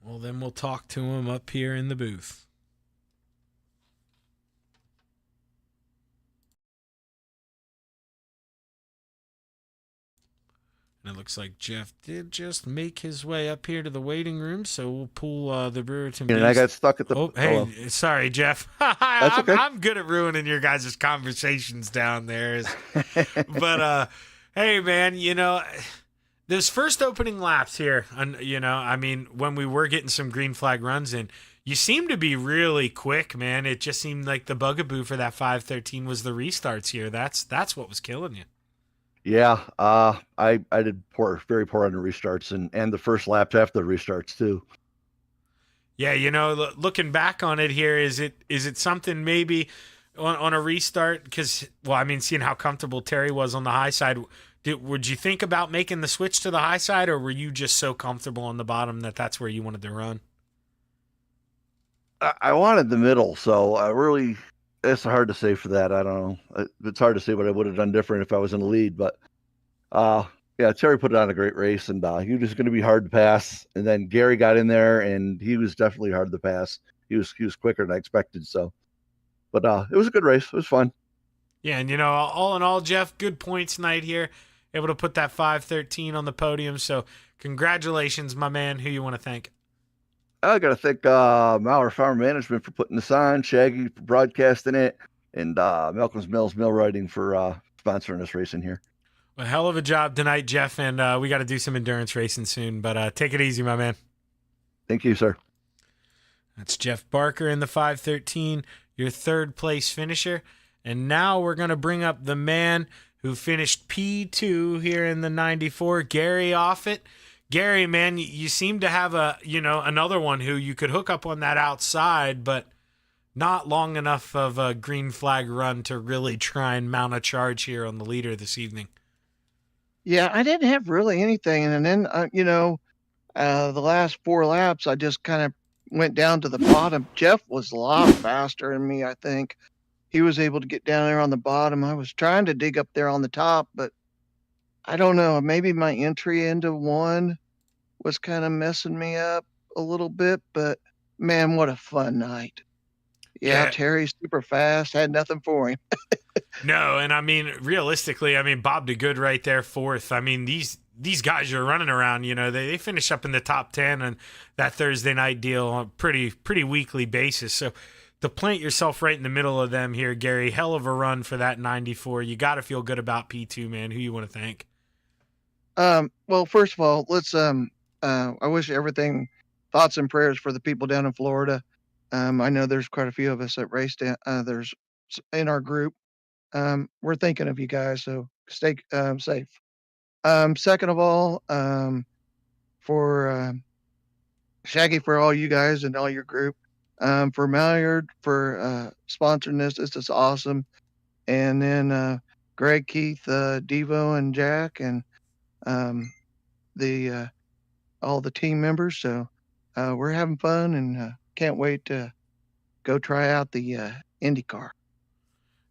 well, then we'll talk to him up here in the booth. And it looks like Jeff did just make his way up here to the waiting room, so we'll pull the Brewerton Beast. And I got stuck at the... Oh, hey, sorry, Jeff. That's okay. I'm good at ruining your guys' conversations down there. But, hey, man, you know, those first opening laps here, you know, I mean, when we were getting some green flag runs in, you seem to be really quick, man. It just seemed like the bugaboo for that 5:13 was the restarts here. That's what was killing you. Yeah, I did very poor on the restarts and the first laps after the restarts too. Yeah, you know, looking back on it here, is it something maybe on a restart? Because, well, I mean, seeing how comfortable Terry was on the high side, would you think about making the switch to the high side, or were you just so comfortable on the bottom that that's where you wanted to run? I wanted the middle, so it's hard to say for that. I don't know. It's hard to say what I would have done different if I was in the lead, but yeah, Terry put on a great race, and he was going to be hard to pass. And then Gary got in there, and he was definitely hard to pass. He was quicker than I expected. So, but it was a good race. It was fun. Yeah, and you know, all in all, Jeff, good points night here. Able to put that 5:13 on the podium. So, congratulations, my man. Who you want to thank? I got to thank Mauer Farm Management for putting this on, Shaggy for broadcasting it, and Malcolm's Mills Mill Riding for sponsoring this racing here. A hell of a job tonight, Jeff, and we got to do some endurance racing soon, but take it easy, my man. Thank you, sir. That's Jeff Barker in the 5:13, your third place finisher. And now we're going to bring up the man who finished P2 here in the 94, Gary Offit. Gary, man, you seem to have another one who you could hook up on that outside, but not long enough of a green flag run to really try and mount a charge here on the leader this evening. Yeah, I didn't have really anything. And then, the last 4 laps, I just kind of went down to the bottom. Jeff was a lot faster than me, I think. He was able to get down there on the bottom. I was trying to dig up there on the top, but I don't know. Maybe my entry into 1 was kind of messing me up a little bit, but man, what a fun night. Yeah, Terry's super fast. Had nothing for him. No, and I mean, realistically, Bob DeGood right there, 4th. I mean, these guys you're running around, you know, they finish up in the top 10 on that Thursday night deal on a pretty weekly basis. So to plant yourself right in the middle of them here, Gary, hell of a run for that 94. You got to feel good about P2, man. Who you want to thank? Well, first of all, let's I wish everything, thoughts and prayers for the people down in Florida. I know there's quite a few of us that raced there's in our group. We're thinking of you guys, so stay safe. Second of all, for Shaggy, for all you guys and all your group, for Maillard for sponsoring this. This is awesome. And then Greg, Keith, Devo, and Jack, and all the team members. So we're having fun and can't wait to go try out the IndyCar.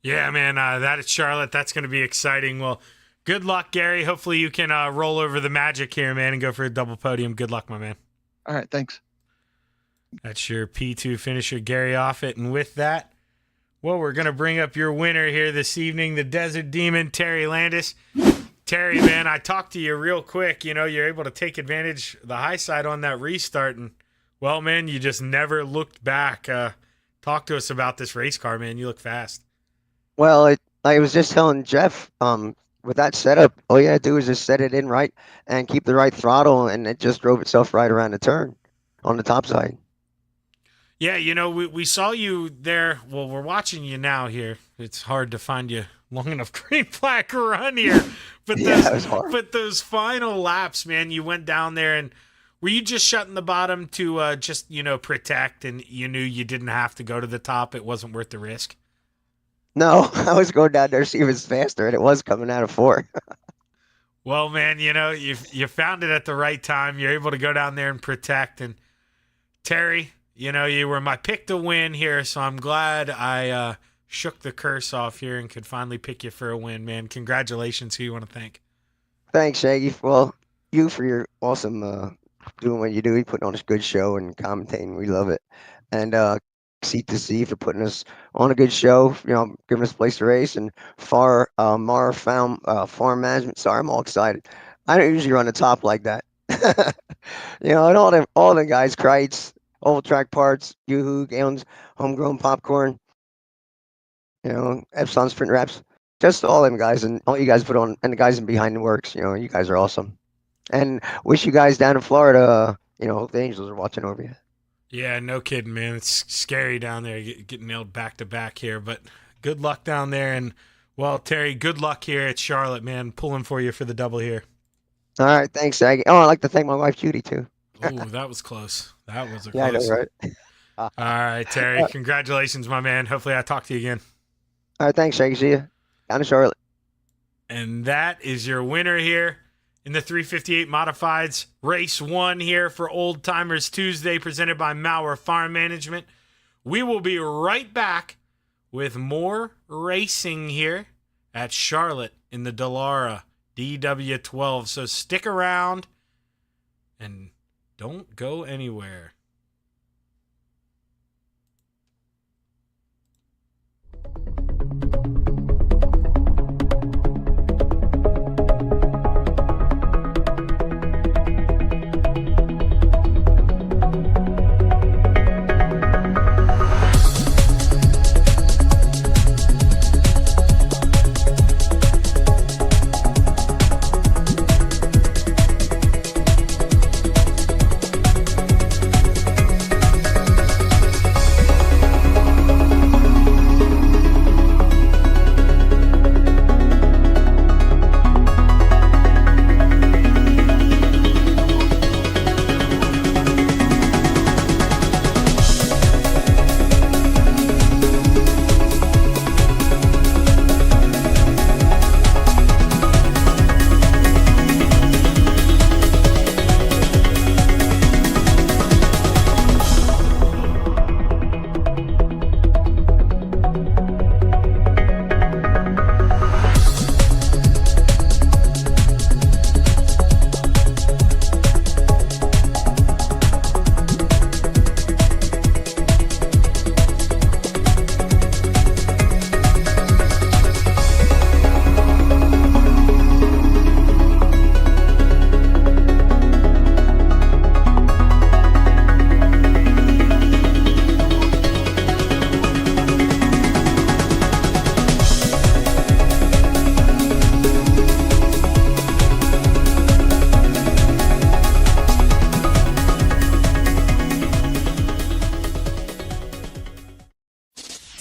Yeah, man, that is Charlotte. That's going to be exciting. Well, good luck, Gary. Hopefully you can roll over the magic here, man, and go for a double podium. Good luck, my man. All right, thanks. That's your P2 finisher, Gary Offit. And with that, well, we're going to bring up your winner here this evening, the Desert Demon, Terry Landis. Terry, man, I talked to you real quick. You know, you're able to take advantage of the high side on that restart. And, well, man, you just never looked back. Talk to us about this race car, man. You look fast. Well, I was just telling Jeff, with that setup, all you had to do is just set it in right and keep the right throttle, and it just drove itself right around the turn on the top side. Yeah, you know, we saw you there. Well, we're watching you now here. It's hard to find you long enough green flag run here. But Yeah, it was hard. but those final laps, man, you went down there and, Were you just shutting the bottom to just, protect, and you knew you didn't have to go to the top? It wasn't worth the risk? No, I was going down there to see if it's faster, and it was coming out of 4. Well, man, you found it at the right time. You're able to go down there and protect. And Terry, you were my pick to win here, so I'm glad I shook the curse off here and could finally pick you for a win, man. Congratulations. Who you want to thank? Thanks, Shaggy. Well, you for your awesome doing what you do. You putting on a good show and commentating. We love it. And C2C for putting us on a good show, giving us a place to race. And Mar Farm Management. Sorry, I'm all excited. I don't usually run the top like that. And all the guys, Kreitz, Old Track Parts, Yoo-Hoo, Galen's Homegrown Popcorn, Epson Sprint Wraps, just all them guys and all you guys put on, and the guys in Behind the Works, you guys are awesome. And wish you guys down in Florida, hope the Angels are watching over you. Yeah, no kidding, man. It's scary down there, getting nailed back to back here, but good luck down there. And, well, Terry, good luck here at Charlotte, man. Pulling for you for the double here. All right, thanks, Shaggy. Oh, I'd like to thank my wife, Judy, too. Oh, that was close. That was a Yeah, I know, close. right? All right, Terry. Congratulations, my man. Hopefully I talk to you again. All right, thanks, Shaggy. See you down in Charlotte. And that is your winner here in the 358 Modifieds. Race 1 here for Old Timers Tuesday, presented by Mauer Farm Management. We will be right back with more racing here at Charlotte in the Dallara DW12. So stick around and don't go anywhere.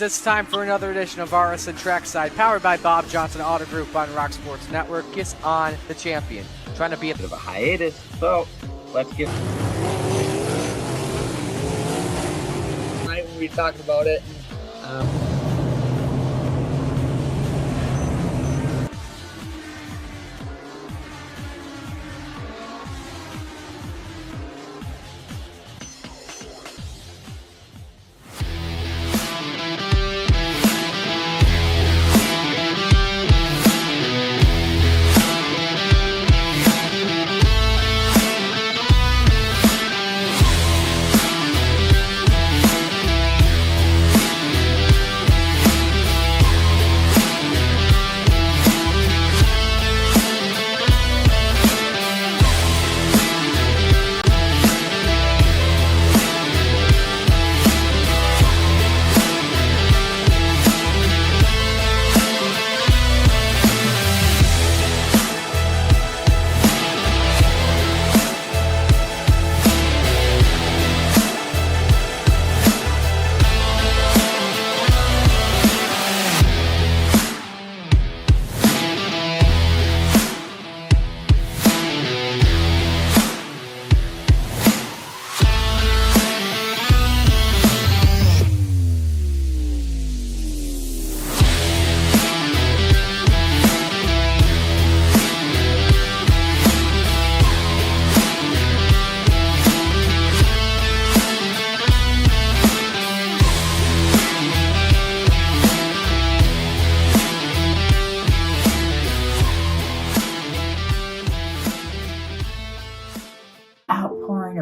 It's time for another edition of Iracing Trackside, powered by Bob Johnson Auto Group on Rock Sports Network. Kiss on the champion. Trying to be a bit of a hiatus, so let's get right when we talked about it.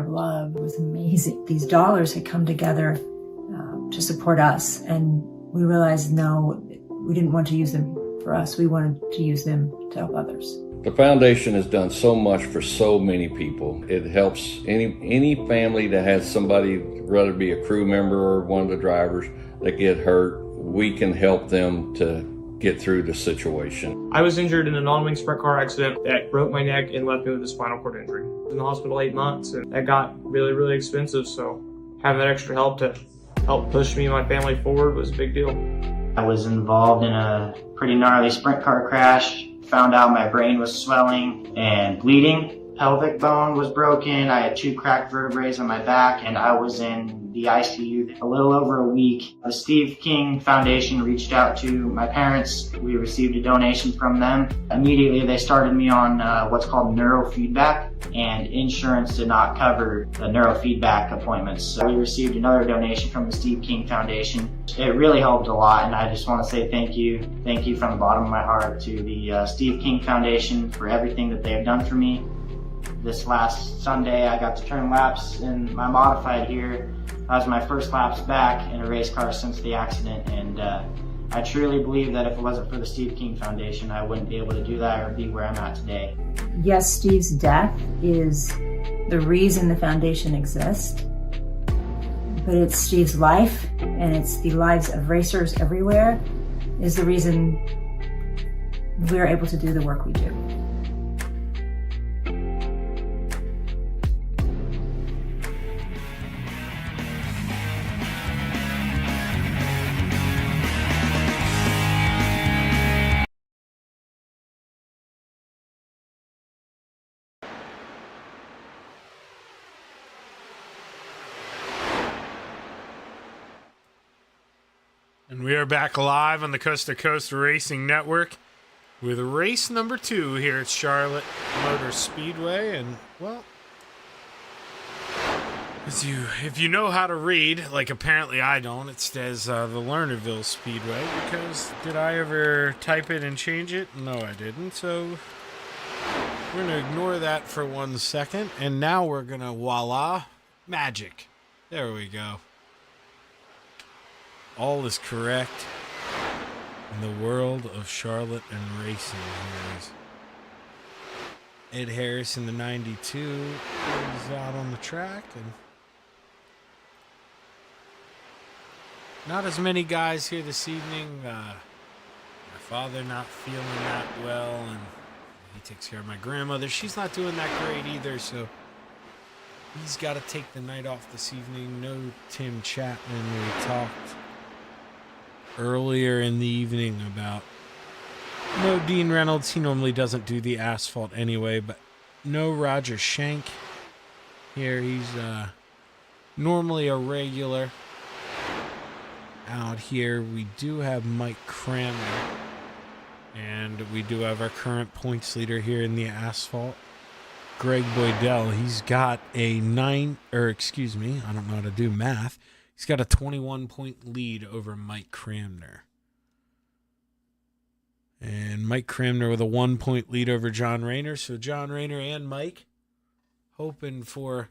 love. It was amazing. These dollars had come together to support us, and we realized, no, we didn't want to use them for us. We wanted to use them to help others. The foundation has done so much for so many people. It helps any family that has somebody, whether it be a crew member or one of the drivers, that get hurt. We can help them to get through the situation. I was injured in a non-wing sprint car accident that broke my neck and left me with a spinal cord injury. I was in the hospital 8 months, and that got really, really expensive. So having that extra help to help push me and my family forward was a big deal. I was involved in a pretty gnarly sprint car crash. Found out my brain was swelling and bleeding. Pelvic bone was broken. I had 2 cracked vertebrae on my back, and I was in the ICU a little over a week. The Steve King Foundation reached out to my parents. We received a donation from them. Immediately, they started me on what's called neurofeedback, and insurance did not cover the neurofeedback appointments. So we received another donation from the Steve King Foundation. It really helped a lot, and I just want to say thank you. Thank you from the bottom of my heart to the Steve King Foundation for everything that they have done for me. This last Sunday, I got to turn laps in my modified here. That was my first laps back in a race car since the accident, and I truly believe that if it wasn't for the Steve King Foundation, I wouldn't be able to do that or be where I'm at today. Yes, Steve's death is the reason the foundation exists, but it's Steve's life, and it's the lives of racers everywhere, is the reason we're able to do the work we do. And we are back live on the Coast to Coast Racing Network with race number 2 here at Charlotte Motor Speedway. And, well, if you know how to read, like apparently I don't, it says the Lernerville Speedway, because did I ever type it and change it? No, I didn't. So we're going to ignore that for 1 second. And now we're going to, voila, magic. There we go. All is correct in the world of Charlotte and racing. Here's Ed Harris in the 92 is out on the track, and not as many guys here this evening. My father not feeling that well, and he takes care of my grandmother. She's not doing that great either, so he's got to take the night off this evening. No Tim Chapman. We talked earlier in the evening about no Dean Reynolds. He normally doesn't do the asphalt anyway, but no Roger Shank here. He's normally a regular out here. We do have Mike Cranmer, and we do have our current points leader here in the asphalt, Greg Boydell. He's got a I don't know how to do math. He's got a 21-point lead over Mike Cramner. And Mike Cramner with a 1-point lead over John Rayner. So John Rayner and Mike hoping for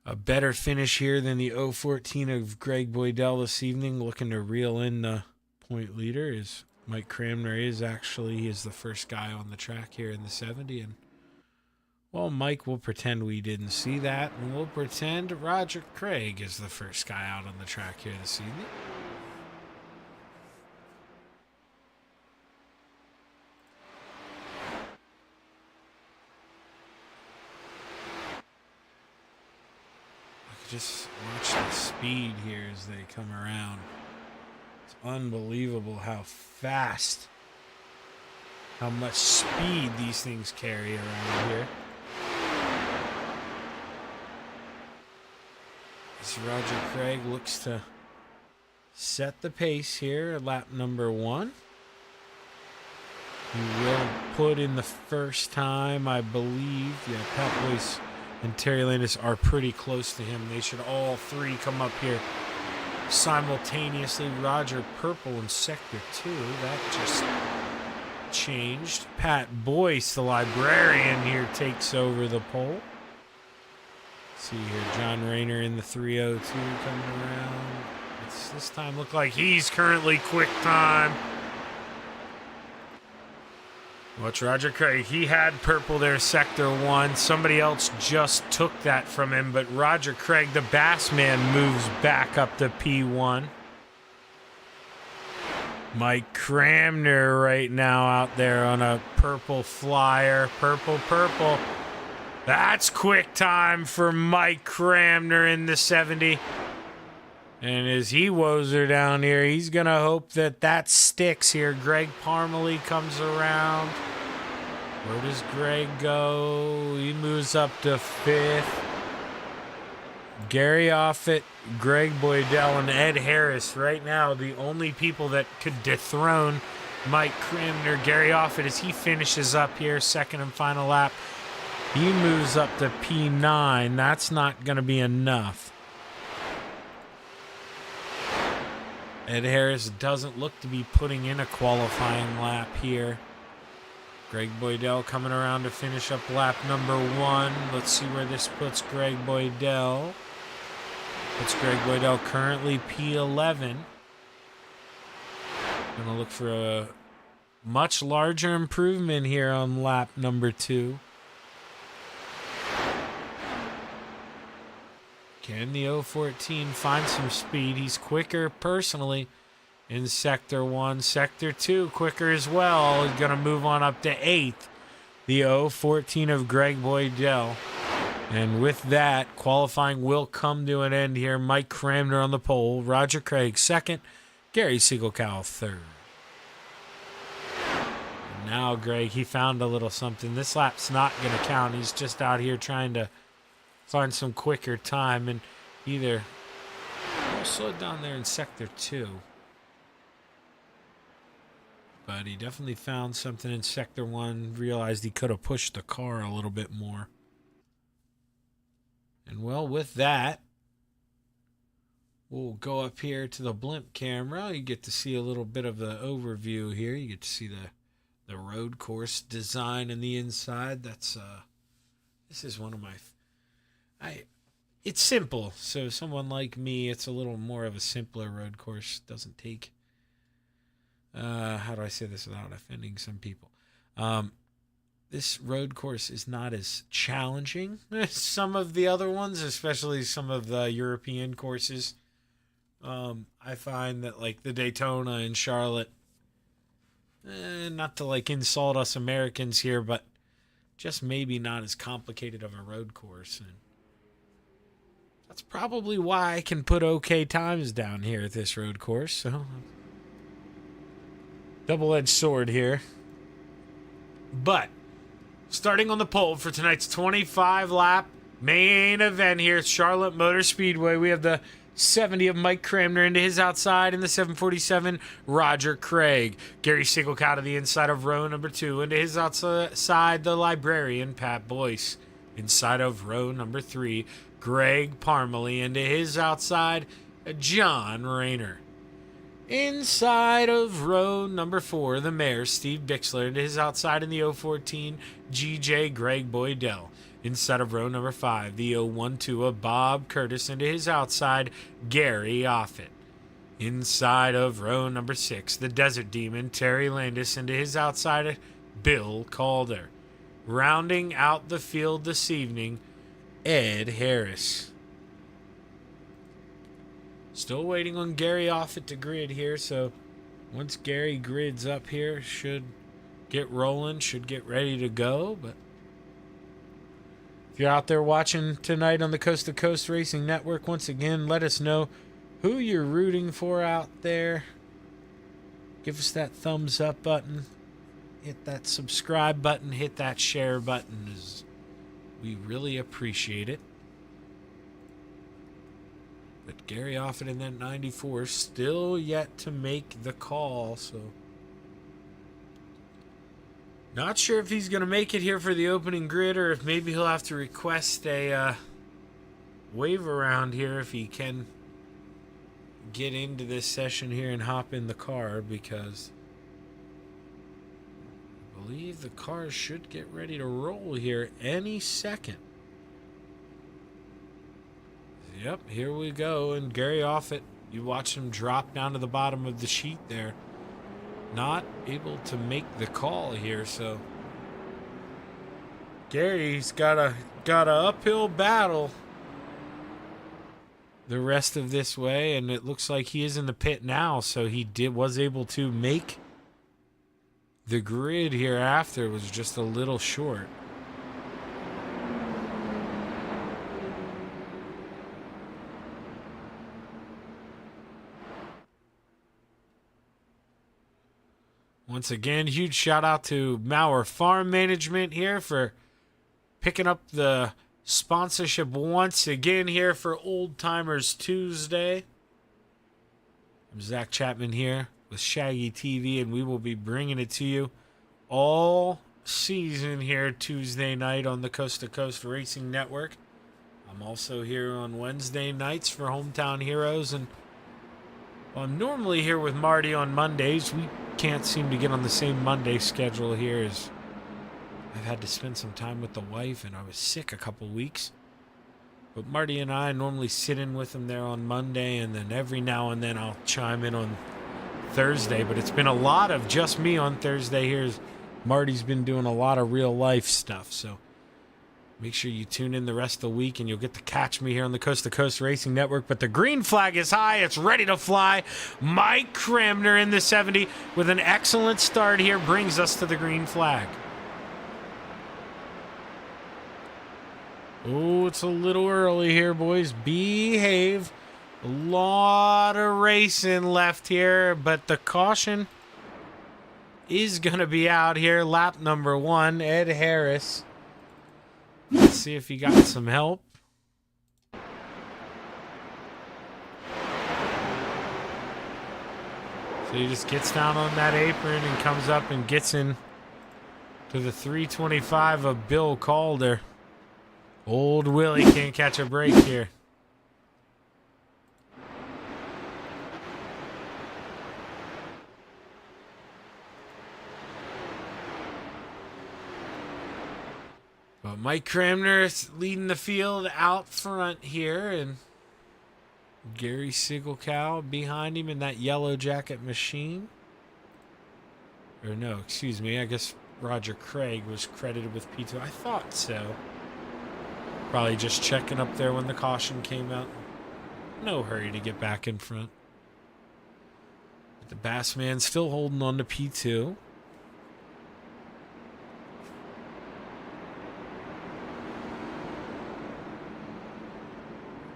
a better finish here than the 014 of Greg Boydell this evening. Looking to reel in the point leader is Mike Cramner. He is the first guy on the track here in the 70. And well, Mike, we'll pretend we didn't see that, and we'll pretend Roger Craig is the first guy out on the track here this evening. Just watch the speed here as they come around. It's unbelievable how fast, how much speed these things carry around here. As Roger Craig looks to set the pace here at lap number 1. He will put in the first time, I believe. Yeah, Pat Boyce and Terry Landis are pretty close to him. They should all 3 come up here simultaneously. Roger Purple in sector 2. That just changed. Pat Boyce, the librarian here, takes over the pole. See here, John Rayner in the 302 coming around. It's this time look like he's currently quick time. Watch Roger Craig. He had purple there, sector 1. Somebody else just took that from him, but Roger Craig, the Bass man, moves back up to P1. Mike Cramner right now out there on a purple flyer. Purple. That's quick time for Mike Cramner in the 70. And as he woes her down here, he's going to hope that that sticks here. Greg Parmalee comes around. Where does Greg go? He moves up to 5th. Gary Offit, Greg Boydell, and Ed Harris right now, the only people that could dethrone Mike Cramner. Gary Offit, as he finishes up here, second and final lap, he moves up to P9. That's not going to be enough. Ed Harris doesn't look to be putting in a qualifying lap here. Greg Boydell coming around to finish up lap number 1. Let's see where this puts Greg Boydell. Puts Greg Boydell currently P11. Gonna look for a much larger improvement here on lap number 2. Can the 014 find some speed? He's quicker personally in Sector 1. Sector 2 quicker as well. He's going to move on up to 8th. The 014 of Greg Boydell. And with that, qualifying will come to an end here. Mike Cramner on the pole. Roger Craig second. Gary Siegelkow third. And now Greg, he found a little something. This lap's not going to count. He's just out here trying to find some quicker time, and either slowed down there in Sector 2. But he definitely found something in Sector 1, realized he could have pushed the car a little bit more. And well, with that, we'll go up here to the blimp camera. You get to see a little bit of the overview here. You get to see the road course design in the inside. That's this is one of my it's simple, so someone like me, it's a little more of a simpler road course. Doesn't take, how do I say this without offending some people? This road course is not as challenging as some of the other ones, especially some of the European courses. I find that like the Daytona and Charlotte, not to like insult us Americans here, but just maybe not as complicated of a road course. And that's probably why I can put okay times down here at this road course. So, double-edged sword here. But, starting on the pole for tonight's 25-lap main event here at Charlotte Motor Speedway, we have the 70 of Mike Cramner into his outside, and the 747, Roger Craig. Gary Siegelkow to the inside of row number 2, into his outside, the librarian, Pat Boyce. Inside of row number 3, Greg Parmalee, into his outside, John Rayner. Inside of row number 4, the mayor, Steve Bixler, into his outside in the 014, GJ Greg Boydell. Inside of row number 5, the 012 of Bob Curtis, into his outside, Gary Offit. Inside of row number 6, the Desert Demon, Terry Landis, into his outside, Bill Calder. Rounding out the field this evening, Ed Harris. Still waiting on Gary Offit to grid here, so once Gary grids up here, should get rolling, should get ready to go. But if you're out there watching tonight on the Coast to Coast Racing Network, once again, let us know who you're rooting for out there. Give us that thumbs up button. Hit that subscribe button. Hit that share button. We really appreciate it. But Gary Offit in that 94 still yet to make the call, so not sure if he's going to make it here for the opening grid, or if maybe he'll have to request a wave around here if he can get into this session here and hop in the car, because I believe the car should get ready to roll here any second. Yep, here we go. And Gary Offit, you watch him drop down to the bottom of the sheet there. Not able to make the call here, so Gary's got a uphill battle the rest of this way, and it looks like he is in the pit now, so he was able to make the grid here after. It was just a little short. Once again, huge shout out to Mauer Farm Management here for picking up the sponsorship once again here for Old Timers Tuesday. I'm Zach Chapman here with Shaggy TV, and we will be bringing it to you all season here Tuesday night on the Coast to Coast Racing Network. I'm also here on Wednesday nights for Hometown Heroes, and I'm normally here with Marty on Mondays. We can't seem to get on the same Monday schedule here, as I've had to spend some time with the wife and I was sick a couple weeks. But Marty and I normally sit in with him there on Monday, and then every now and then I'll chime in on Thursday. But it's been a lot of just me on Thursday here, as Marty's been doing a lot of real life stuff. So make sure you tune in the rest of the week and you'll get to catch me here on the Coast to Coast Racing Network. But the green flag is high. It's ready to fly. Mike Cramner in the 70 with an excellent start here brings us to the green flag. Oh, it's a little early here, boys. Behave. A lot of racing left here, but the caution is going to be out here. Lap number 1, Ed Harris. Let's see if he got some help. So he just gets down on that apron and comes up and gets in to the 325 of Bill Calder. Old Willie can't catch a break here. But Mike Cramner is leading the field out front here, and Gary Sigelkow behind him in that yellow jacket machine. Or no, excuse me, I guess Roger Craig was credited with P2. I thought so. Probably just checking up there when the caution came out. No hurry to get back in front. But the Bass man still holding on to P2.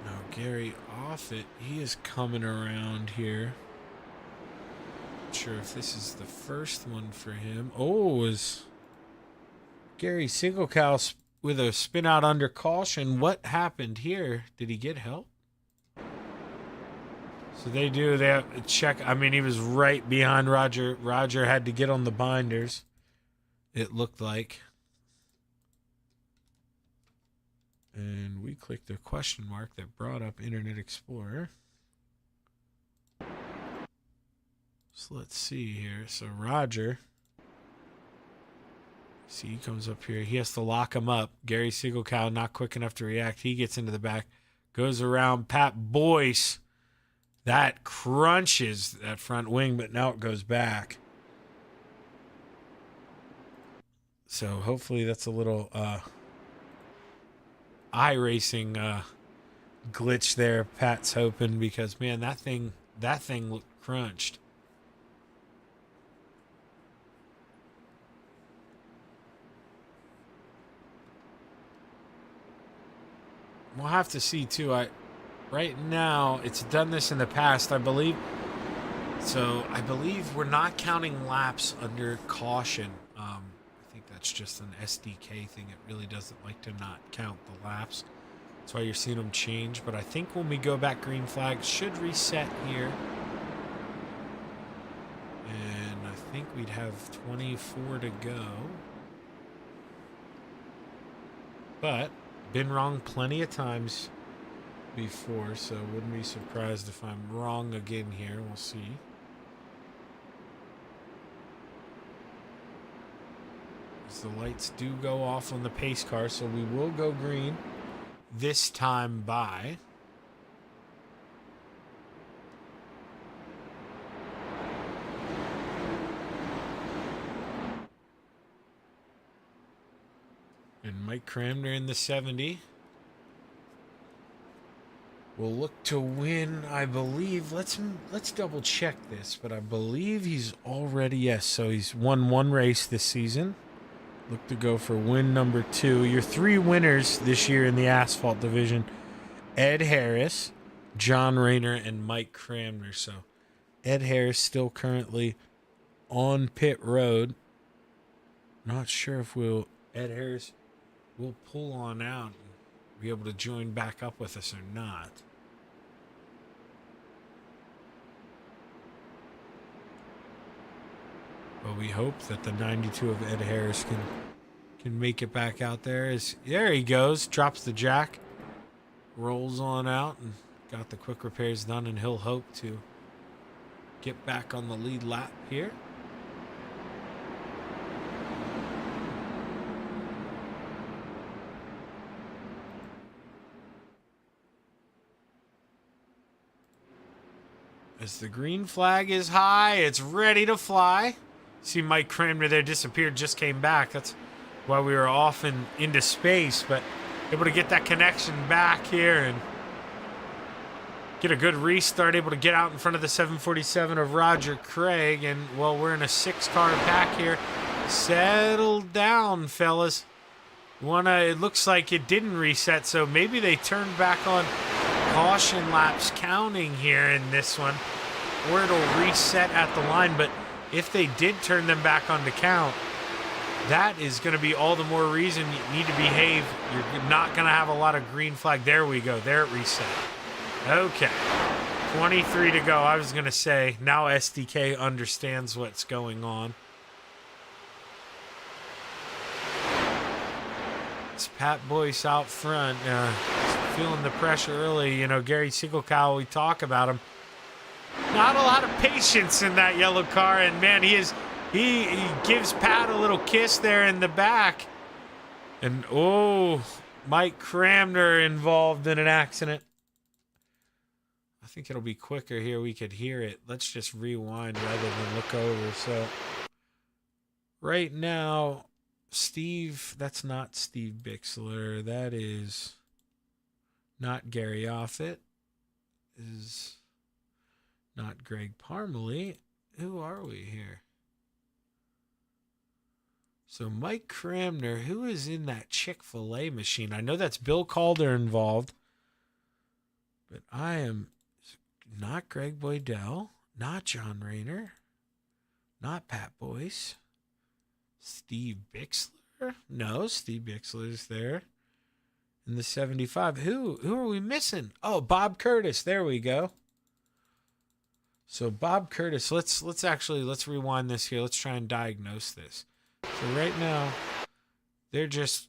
Now Gary Offit, he is coming around here. Not sure if this is the first one for him. Oh, is Gary Sigelkow with a spin out under caution. What happened here? Did he get help? So they do. They have to check. I mean, he was right behind Roger. Roger had to get on the binders, it looked like. And we clicked the question mark that brought up Internet Explorer. So let's see here. So Roger, see, he comes up here. He has to lock him up. Gary Sigelkow not quick enough to react. He gets into the back. Goes around Pat Boyce. That crunches that front wing, but now it goes back. So hopefully that's a little Iracing glitch there. Pat's hoping, because, man, that thing looked crunched. We'll have to see too. Right now, it's done this in the past, I believe. So I believe we're not counting laps under caution. I think that's just an SDK thing. It really doesn't like to not count the laps. That's why you're seeing them change. But I think when we go back, green flag should reset here. And I think we'd have 24 to go. But been wrong plenty of times before, so wouldn't be surprised if I'm wrong again here. We'll see. As the lights do go off on the pace car, so we will go green this time by. And Mike Cramner in the 70. Will look to win, I believe. Let's double check this, but I believe he's already, yes, so he's won one race this season. Look to go for win number 2. Your 3 winners this year in the asphalt division: Ed Harris, John Rayner, and Mike Cramner. So Ed Harris still currently on pit road. Not sure if Ed Harris will pull on out and be able to join back up with us or not. But we hope that the 92 of Ed Harris can make it back out there. There he goes. Drops the jack. Rolls on out and got the quick repairs done, and he'll hope to get back on the lead lap here. As the green flag is high, it's ready to fly. See Mike Cramner there disappeared, just came back. That's why we were off and into space, but able to get that connection back here and get a good restart, able to get out in front of the 747 of Roger Craig. And, well, we're in a 6-car pack here. Settle down, fellas. It looks like it didn't reset, so maybe they turned back on caution laps counting here in this one, or it'll reset at the line. But if they did turn them back on to count, that is going to be all the more reason you need to behave. You're not going to have a lot of green flag. There we go. There it reset. Okay. 23 to go. I was going to say, now SDK understands what's going on. It's Pat Boyce out front. Feeling the pressure early. You know, Gary Siegelkow, we talk about him. Not a lot of patience in that yellow car, and man, he gives Pat a little kiss there in the back. And Mike Cramner involved in an accident. I think it'll be quicker here. We could hear it. Let's just rewind rather than look over. So right now, that's not Steve Bixler. That is not Gary Offit. Is not Greg Parmalee. Who are we here? So Mike Cramner, who is in that Chick-fil-A machine? I know that's Bill Calder involved, but I am not Greg Boydell, not John Rayner, not Pat Boyce. Steve Bixler? No, Steve Bixler's there in the 75. Who are we missing? Oh, Bob Curtis. There we go. So Bob Curtis, let's rewind this here. Let's try and diagnose this. So right now, they're just,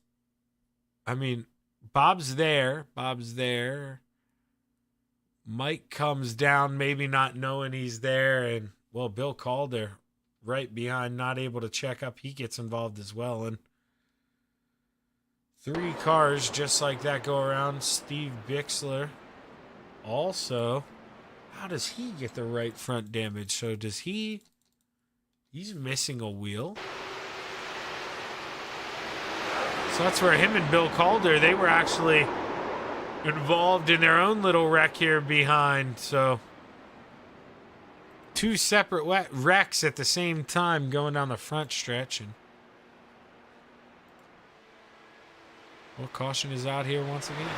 Bob's there. Mike comes down, maybe not knowing he's there. And, well, Bill Calder right behind, not able to check up. He gets involved as well. And 3 cars just like that go around. Steve Bixler also. How does he get the right front damage? So he's missing a wheel. So that's where him and Bill Calder, they were actually involved in their own little wreck here behind. So 2 separate wrecks at the same time going down the front stretch. And well, caution is out here once again.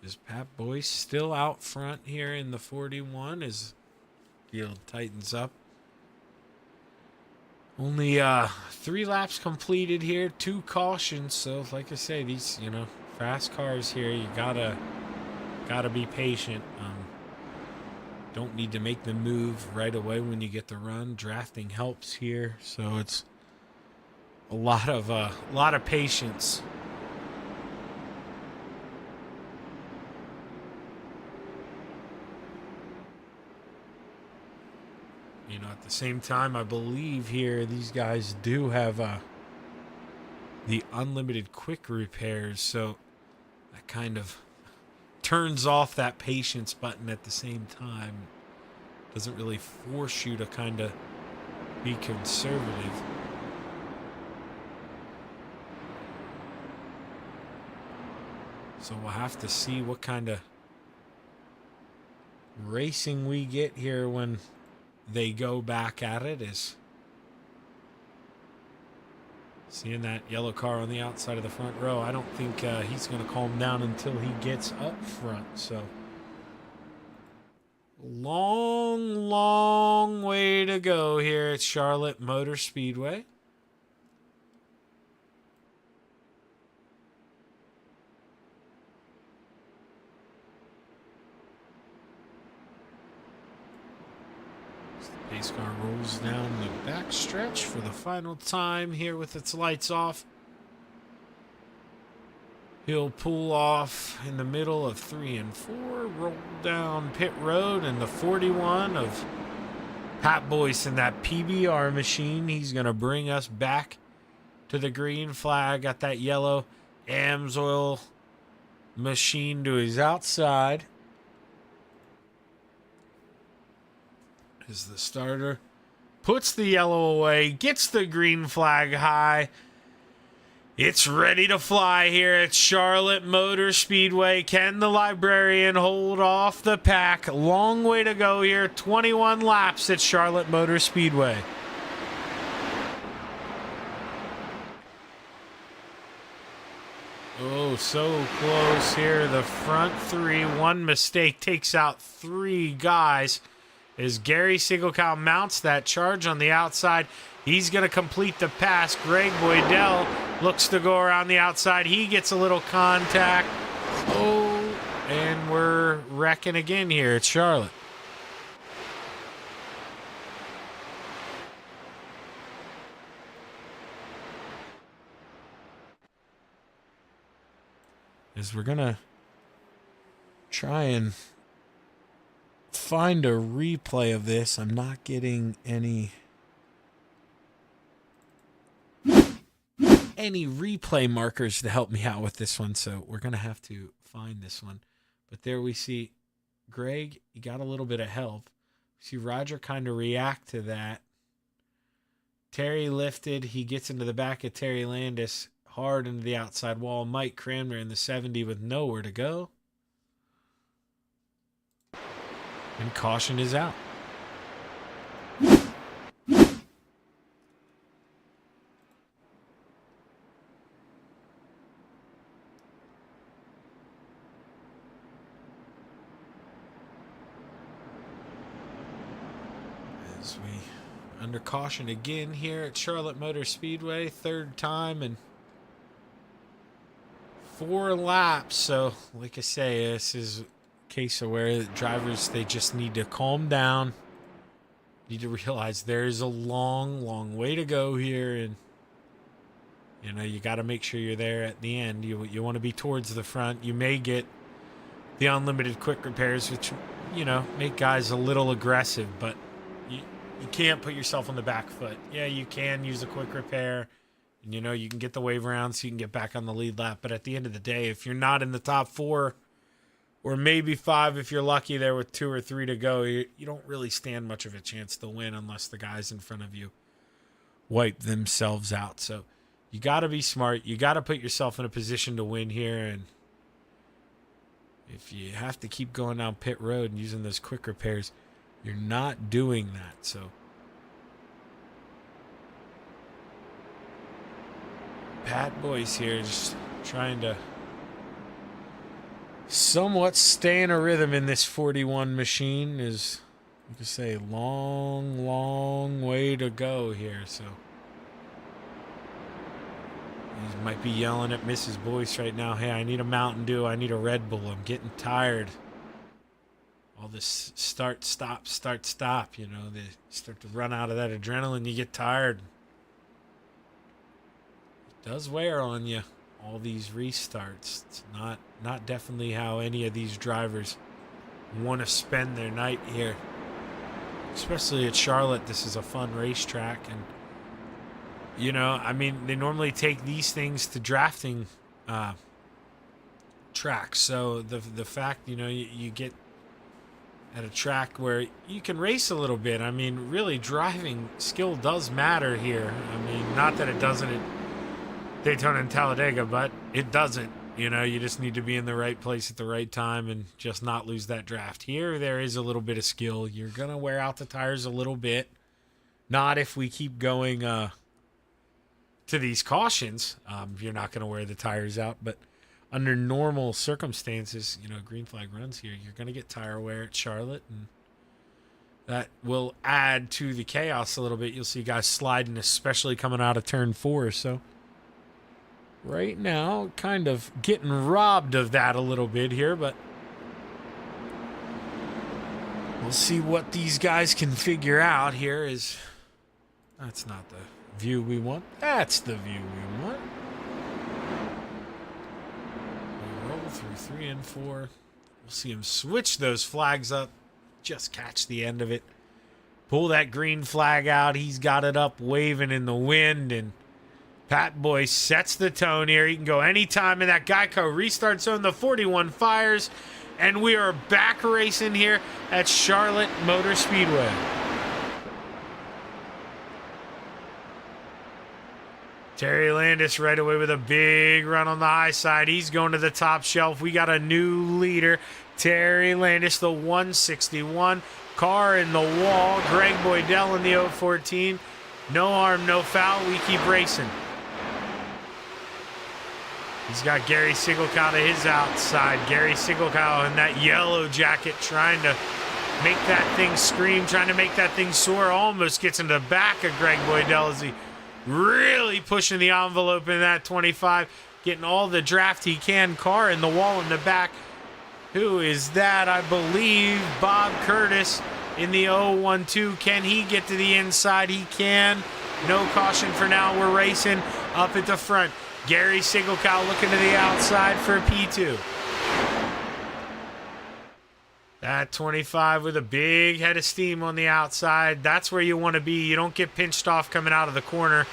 Is Pat Boyce still out front here in the 41 as field tightens up? Only 3 laps completed here, 2 cautions. So like I say, these, fast cars here, you gotta be patient. Don't need to make the move right away when you get the run. Drafting helps here, so it's a lot of patience. you know, at the same time, I believe here these guys do have the unlimited quick repairs, so that kind of turns off that patience button at the same time. Doesn't really force you to kind of be conservative. So we'll have to see what kind of racing we get here when they go back at it. Is seeing that yellow car on the outside of the front row. I don't think he's going to calm down until he gets up front. So long way to go here at Charlotte Motor Speedway. Pace car rolls down the backstretch for the final time here with its lights off. He'll pull off in the middle of 3 and 4, roll down pit road, and the 41 of Pat Boyce in that PBR machine. He's going to bring us back to the green flag. Got that yellow Amsoil machine to his outside. As the starter puts the yellow away, gets the green flag high. It's ready to fly here at Charlotte Motor Speedway. Can the librarian hold off the pack? Long way to go here. 21 laps at Charlotte Motor Speedway. Oh, so close here. The front three. One mistake takes out 3 guys. As Gary Siegelkow mounts that charge on the outside, he's going to complete the pass. Greg Boydell looks to go around the outside. He gets a little contact. Oh, and we're wrecking again here at Charlotte. As we're going to try and find a replay of this. I'm not getting any replay markers to help me out with this one, so we're gonna have to find this one. But there we see Greg, he got a little bit of help. See Roger kind of react to that. Terry lifted, he gets into the back of Terry Landis, hard into the outside wall. Mike Cranmer in the 70 with nowhere to go. And caution is out. As we under caution again here at Charlotte Motor Speedway, 3rd time in 4 laps. So, like I say, this is case of where drivers, they just need to calm down, need to realize there's a long way to go here, and you know, you got to make sure you're there at the end. You want to be towards the front. You may get the unlimited quick repairs, which, you know, make guys a little aggressive, but you can't put yourself on the back foot. Yeah, you can use a quick repair, and you know, you can get the wave around so you can get back on the lead lap, but at the end of the day, if you're not in the top 4 or maybe 5 if you're lucky there with 2 or 3 to go, you don't really stand much of a chance to win unless the guys in front of you wipe themselves out. So you got to be smart. You got to put yourself in a position to win here. And if you have to keep going down pit road and using those quick repairs, you're not doing that. So Pat Boyce here just trying to somewhat stay in a rhythm in this 41 machine. Is, you could say, long way to go here. So he might be yelling at Mrs. Boyce right now, hey, I need a Mountain Dew, I need a Red Bull, I'm getting tired. All this start, stop, you know, they start to run out of that adrenaline, you get tired. It does wear on you, all these restarts. It's not definitely how any of these drivers want to spend their night here. especially at Charlotte, this is a fun racetrack. And, you know, I mean, they normally take these things to drafting tracks. So the fact, you know, you get at a track where you can race a little bit. I mean, really, driving skill does matter here. I mean, not that it doesn't at Daytona and Talladega, but it doesn't. You know, you just need to be in the right place at the right time and just not lose that draft. Here, there is a little bit of skill. You're going to wear out the tires a little bit. Not if we keep going to these cautions. You're not going to wear the tires out, but under normal circumstances, you know, green flag runs here, you're going to get tire wear at Charlotte, and that will add to the chaos a little bit. You'll see guys sliding, especially coming out of turn 4. So right now, kind of getting robbed of that a little bit here, but we'll see what these guys can figure out here. That's not the view we want. That's the view we want. We roll through 3 and 4. We'll see him switch those flags up. Just catch the end of it. Pull that green flag out. He's got it up, waving in the wind, and Pat Boyce sets the tone here. He can go anytime in that Geico restart zone. The 41 fires, and we are back racing here at Charlotte Motor Speedway. Terry Landis right away with a big run on the high side. He's going to the top shelf. We got a new leader. Terry Landis, the 161. Car in the wall. Greg Boydell in the 014. No harm, no foul. We keep racing. He's got Gary Sigelkow to his outside. Gary Sigelkow in that yellow jacket trying to make that thing scream, trying to make that thing soar. Almost gets in the back of Greg Boydell as he really pushing the envelope in that 25. Getting all the draft he can. Car in the wall in the back. Who is that? I believe Bob Curtis in the 012. Can he get to the inside? He can. No caution for now. We're racing up at the front. Gary Sigelkow looking to the outside for P2. That 25 with a big head of steam on the outside. That's where you want to be. You don't get pinched off coming out of the corner.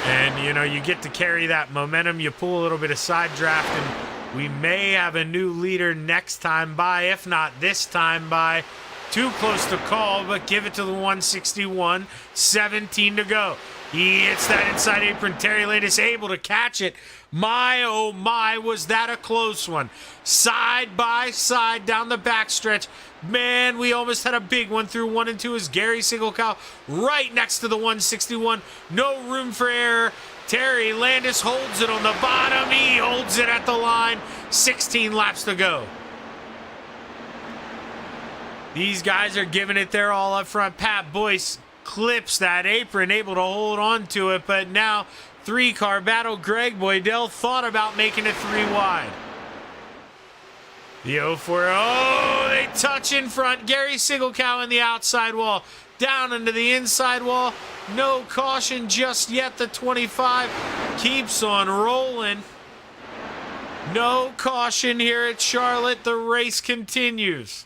And, you know, you get to carry that momentum. You pull a little bit of side draft, and we may have a new leader next time by. If not this time by. Too close to call, but give it to the 161. 17 to go. He hits that inside apron. Terry Landis able to catch it. My, oh my, was that a close one. Side by side down the backstretch. Man, we almost had a big one through 1 and 2 as Gary Sigelkow right next to the 161. No room for error. Terry Landis holds it on the bottom. He holds it at the line. 16 laps to go. These guys are giving it their all up front. Pat Boyce clips that apron, able to hold on to it, but now 3-car battle. Greg Boydell thought about making it 3 wide. The 040, they touch in front. Gary Sigelkow in the outside wall, down into the inside wall. No caution just yet. The 25 keeps on rolling. No caution here at Charlotte. The race continues.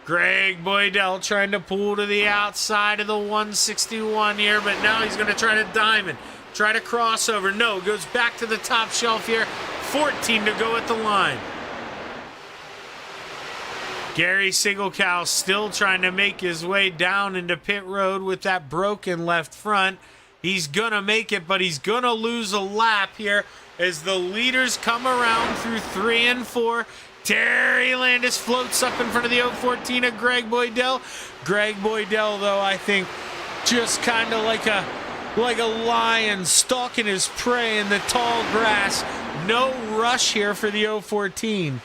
Greg Boydell trying to pull to the outside of the 161 here, but now he's going to try to diamond, try to crossover. No, goes back to the top shelf here. 14 to go at the line. Gary Sigelkow still trying to make his way down into pit road with that broken left front. He's going to make it, but he's going to lose a lap here as the leaders come around through 3 and 4. Terry Landis floats up in front of the 014 of Greg Boydell. Greg Boydell, though, I think just kind of like a lion stalking his prey in the tall grass. No rush here for the 014.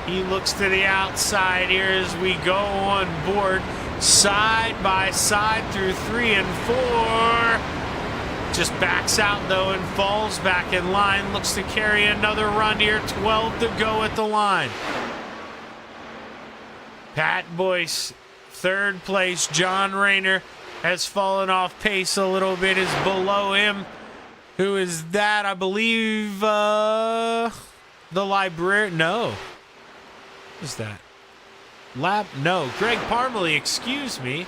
He looks to the outside here as we go on board. Side by side through 3 and 4. Just backs out, though, and falls back in line. Looks to carry another run here. 12 to go at the line. Pat Boyce, 3rd place. John Rayner has fallen off pace a little bit, is below him. Who is that? I believe the librarian. No. Who's that? No, Greg Parmalee, excuse me.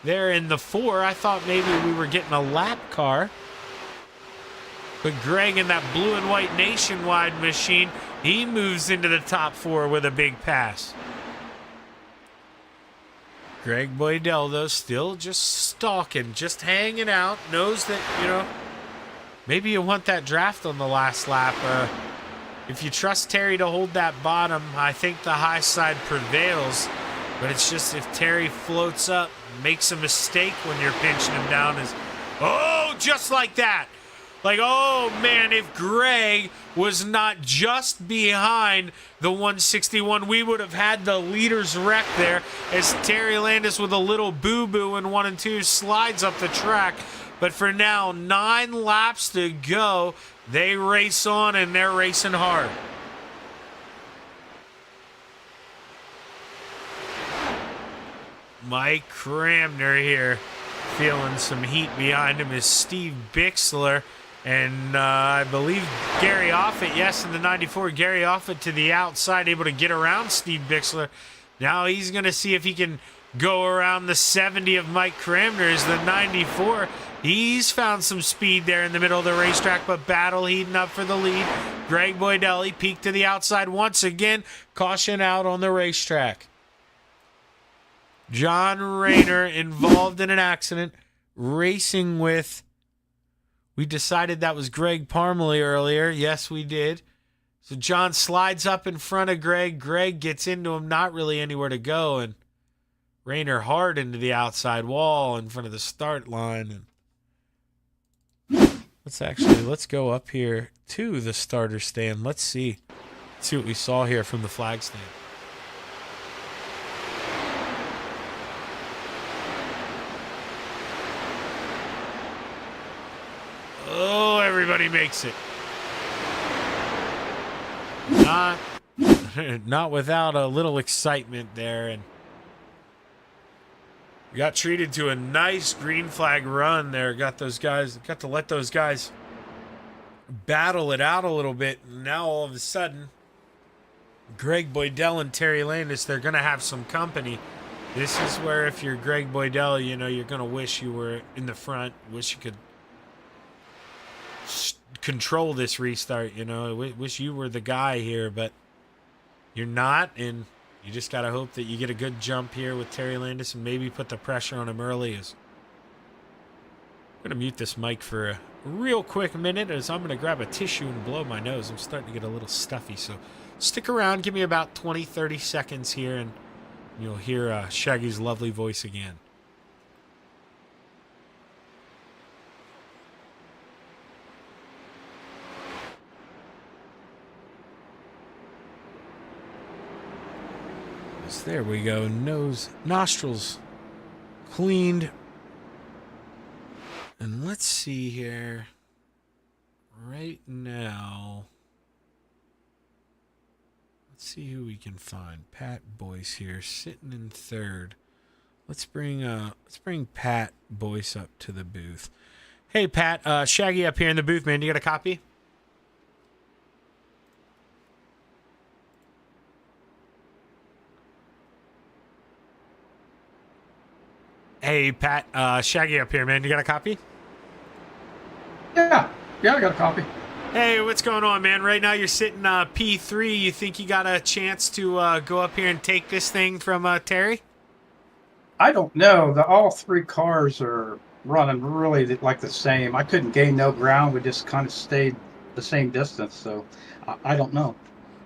They're in the 4. I thought maybe we were getting a lap car. But Greg in that blue and white Nationwide machine, he moves into the top 4 with a big pass. Greg Boydell, though, still just stalking, just hanging out. Knows that, maybe you want that draft on the last lap. If you trust Terry to hold that bottom, I think the high side prevails. But it's just if Terry floats up, makes a mistake when you're pinching him down, just like that. Like, oh man, if Greg was not just behind the 161, we would have had the leader's wreck there as Terry Landis with a little boo-boo in 1 and 2 slides up the track. But for now, 9 laps to go. They race on, and they're racing hard. Mike Cramner here, feeling some heat behind him, is Steve Bixler. And I believe Gary Offit, yes, in the 94, Gary Offit to the outside, able to get around Steve Bixler. Now he's going to see if he can go around the 70 of Mike Cramner as the 94. He's found some speed there in the middle of the racetrack, but battle heating up for the lead. Greg Boydelli peeked to the outside once again. Caution out on the racetrack. John Rayner involved in an accident, racing with... We decided that was Greg Parmalee earlier. Yes, we did. So John slides up in front of Greg. Greg gets into him, not really anywhere to go, and Rayner hard into the outside wall in front of the start line. And let's go up here to the starter stand. Let's see what we saw here from the flag stand. Oh, everybody makes it. Not without a little excitement there, and we got treated to a nice green flag run there. Got to let those guys battle it out a little bit. And now all of a sudden, Greg Boydell and Terry Landis, they're going to have some company. This is where if you're Greg Boydell, you're going to wish you were in the front. Wish you could control this restart, wish you were the guy here, but you're not, and you just gotta hope that you get a good jump here with Terry Landis and maybe put the pressure on him early. I'm gonna mute this mic for a real quick minute as I'm gonna grab a tissue and blow my nose. I'm starting to get a little stuffy, so stick around, give me about 20-30 seconds here, and you'll hear Shaggy's lovely voice again. There we go. Nostrils cleaned. And let's see here. Right now. Let's see who we can find. Pat Boyce here, sitting in third. Let's bring Pat Boyce up to the booth. Hey Pat, Shaggy up here in the booth, man. You got a copy? Hey, Pat, Shaggy up here, man. You got a copy? Yeah, I got a copy. Hey, what's going on, man? Right now you're sitting P3. You think you got a chance to go up here and take this thing from Terry? I don't know. All 3 cars are running really like the same. I couldn't gain no ground. We just kind of stayed the same distance, so I don't know.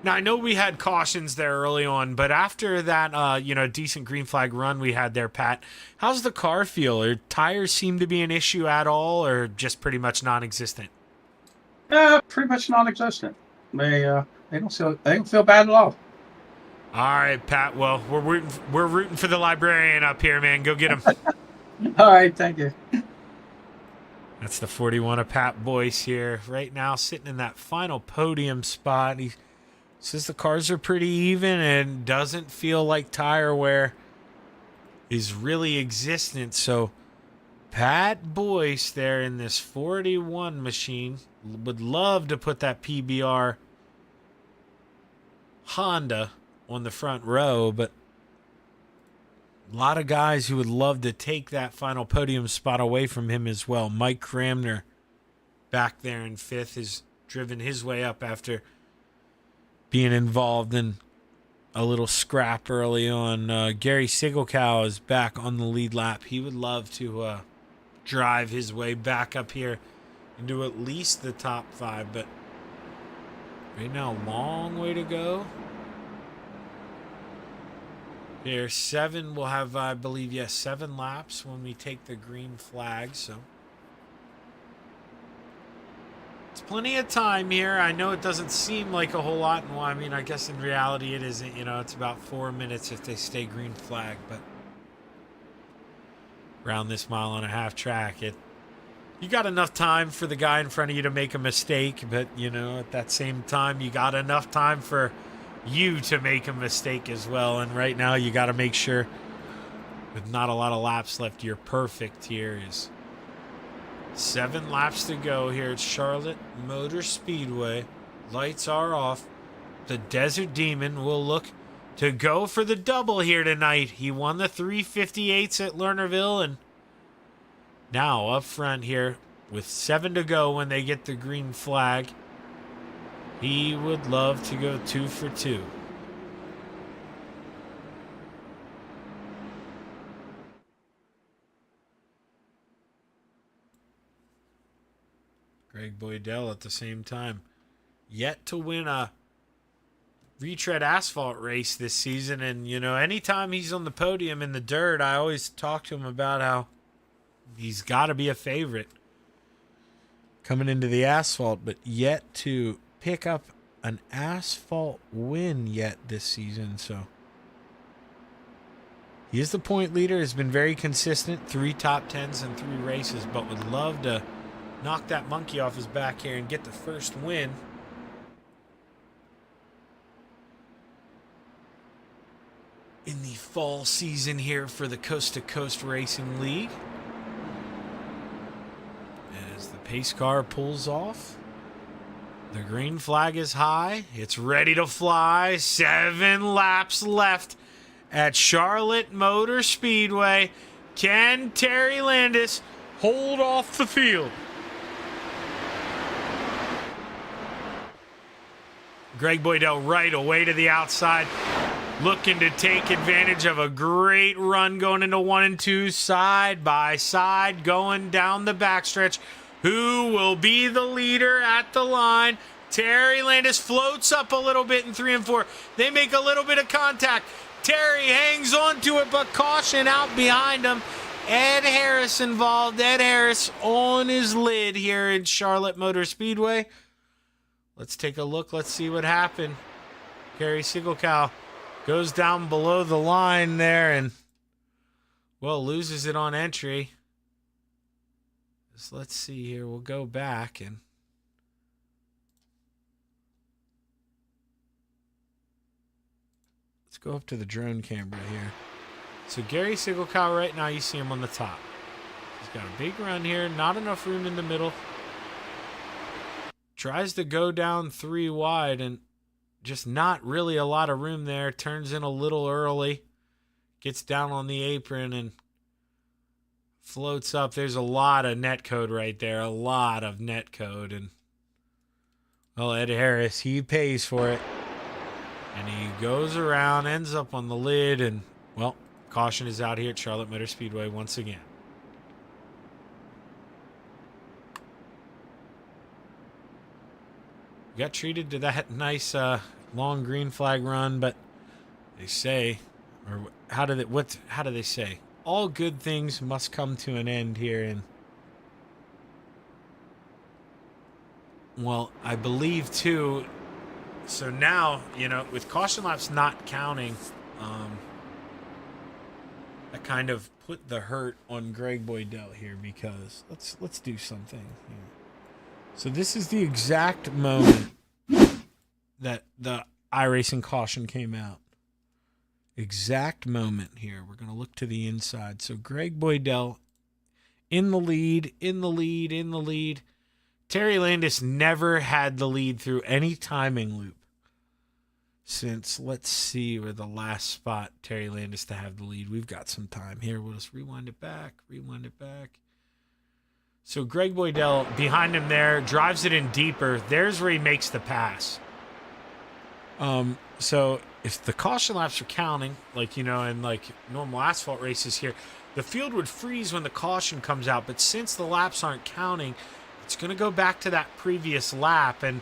Now, I know we had cautions there early on, but after that, decent green flag run we had there, Pat, how's the car feel? Or tires seem to be an issue at all, or just pretty much non-existent? Pretty much non-existent. They don't feel bad at all. All right, Pat. Well, we're rooting for the librarian up here, man. Go get him. All right, thank you. That's the 41 of Pat Boyce here, right now sitting in that final podium spot. He says the cars are pretty even and doesn't feel like tire wear is really existent. So Pat Boyce there in this 41 machine would love to put that PBR Honda on the front row, but a lot of guys who would love to take that final podium spot away from him as well. Mike Cramner back there in 5th has driven his way up after being involved in a little scrap early on. Gary Sigelkow is back on the lead lap. He would love to drive his way back up here into at least the top 5, but right now, long way to go. Here, 7 will have, I believe, yes, 7 laps when we take the green flag, so it's plenty of time here. I know it doesn't seem like a whole lot, and well, I mean, I guess in reality it isn't. You know, it's about 4 minutes if they stay green flag, but around this 1.5 mile track, you got enough time for the guy in front of you to make a mistake, but, you know, at that same time, you got enough time for you to make a mistake as well. And right now, you got to make sure, with not a lot of laps left, you're perfect here. Is 7 laps to go here at Charlotte Motor Speedway. Lights are off. The Desert Demon will look to go for the double here tonight. He won the 358s at Lernerville, and now up front here with 7 to go when they get the green flag. He would love to go 2 for 2. Greg Boydell at the same time. Yet to win a retread asphalt race this season. And, you know, anytime he's on the podium in the dirt, I always talk to him about how he's got to be a favorite coming into the asphalt, but yet to pick up an asphalt win yet this season. So he is the point leader, has been very consistent, 3 top 10s in 3 races, but would love to knock that monkey off his back here and get the first win. In the fall season here for the Coast to Coast Racing League. As the pace car pulls off, the green flag is high. It's ready to fly. 7 laps left at Charlotte Motor Speedway. Can Terry Landis hold off the field? Greg Boydell right away to the outside, looking to take advantage of a great run going into 1 and 2, side by side, going down the backstretch. Who will be the leader at the line? Terry Landis floats up a little bit in 3 and 4. They make a little bit of contact. Terry hangs on to it, but caution out behind him. Ed Harris involved. Ed Harris on his lid here in Charlotte Motor Speedway. Let's take a look. Let's see what happened. Gary Sigelkow goes down below the line there and, well, loses it on entry. So let's see here. We'll go back and let's go up to the drone camera here. So Gary Sigelkow right now, you see him on the top. He's got a big run here. Not enough room in the middle. Tries to go down 3 wide and just not really a lot of room there. Turns in a little early. Gets down on the apron and floats up. There's a lot of net code right there. A lot of net code. And, well, Ed Harris, he pays for it. And he goes around, ends up on the lid. And, well, caution is out here at Charlotte Motor Speedway once again. Got treated to that nice long green flag run, but they say, or how do they say? All good things must come to an end here, and well, I believe too. So now, you know, with caution laps not counting, that kind of put the hurt on Greg Boydell here, because let's do something here. So this is the exact moment that the Iracing caution came out. Exact moment here. We're going to look to the inside. So Greg Boydell in the lead. Terry Landis never had the lead through any timing loop. since, let's see, where the last spot Terry Landis to have the lead. We've got some time here. We'll just rewind it back. So Greg Boydell behind him there, drives it in deeper. There's where he makes the pass. So if the caution laps are counting, like, you know, in like normal asphalt races here, the field would freeze when the caution comes out. But since the laps aren't counting, it's going to go back to that previous lap. And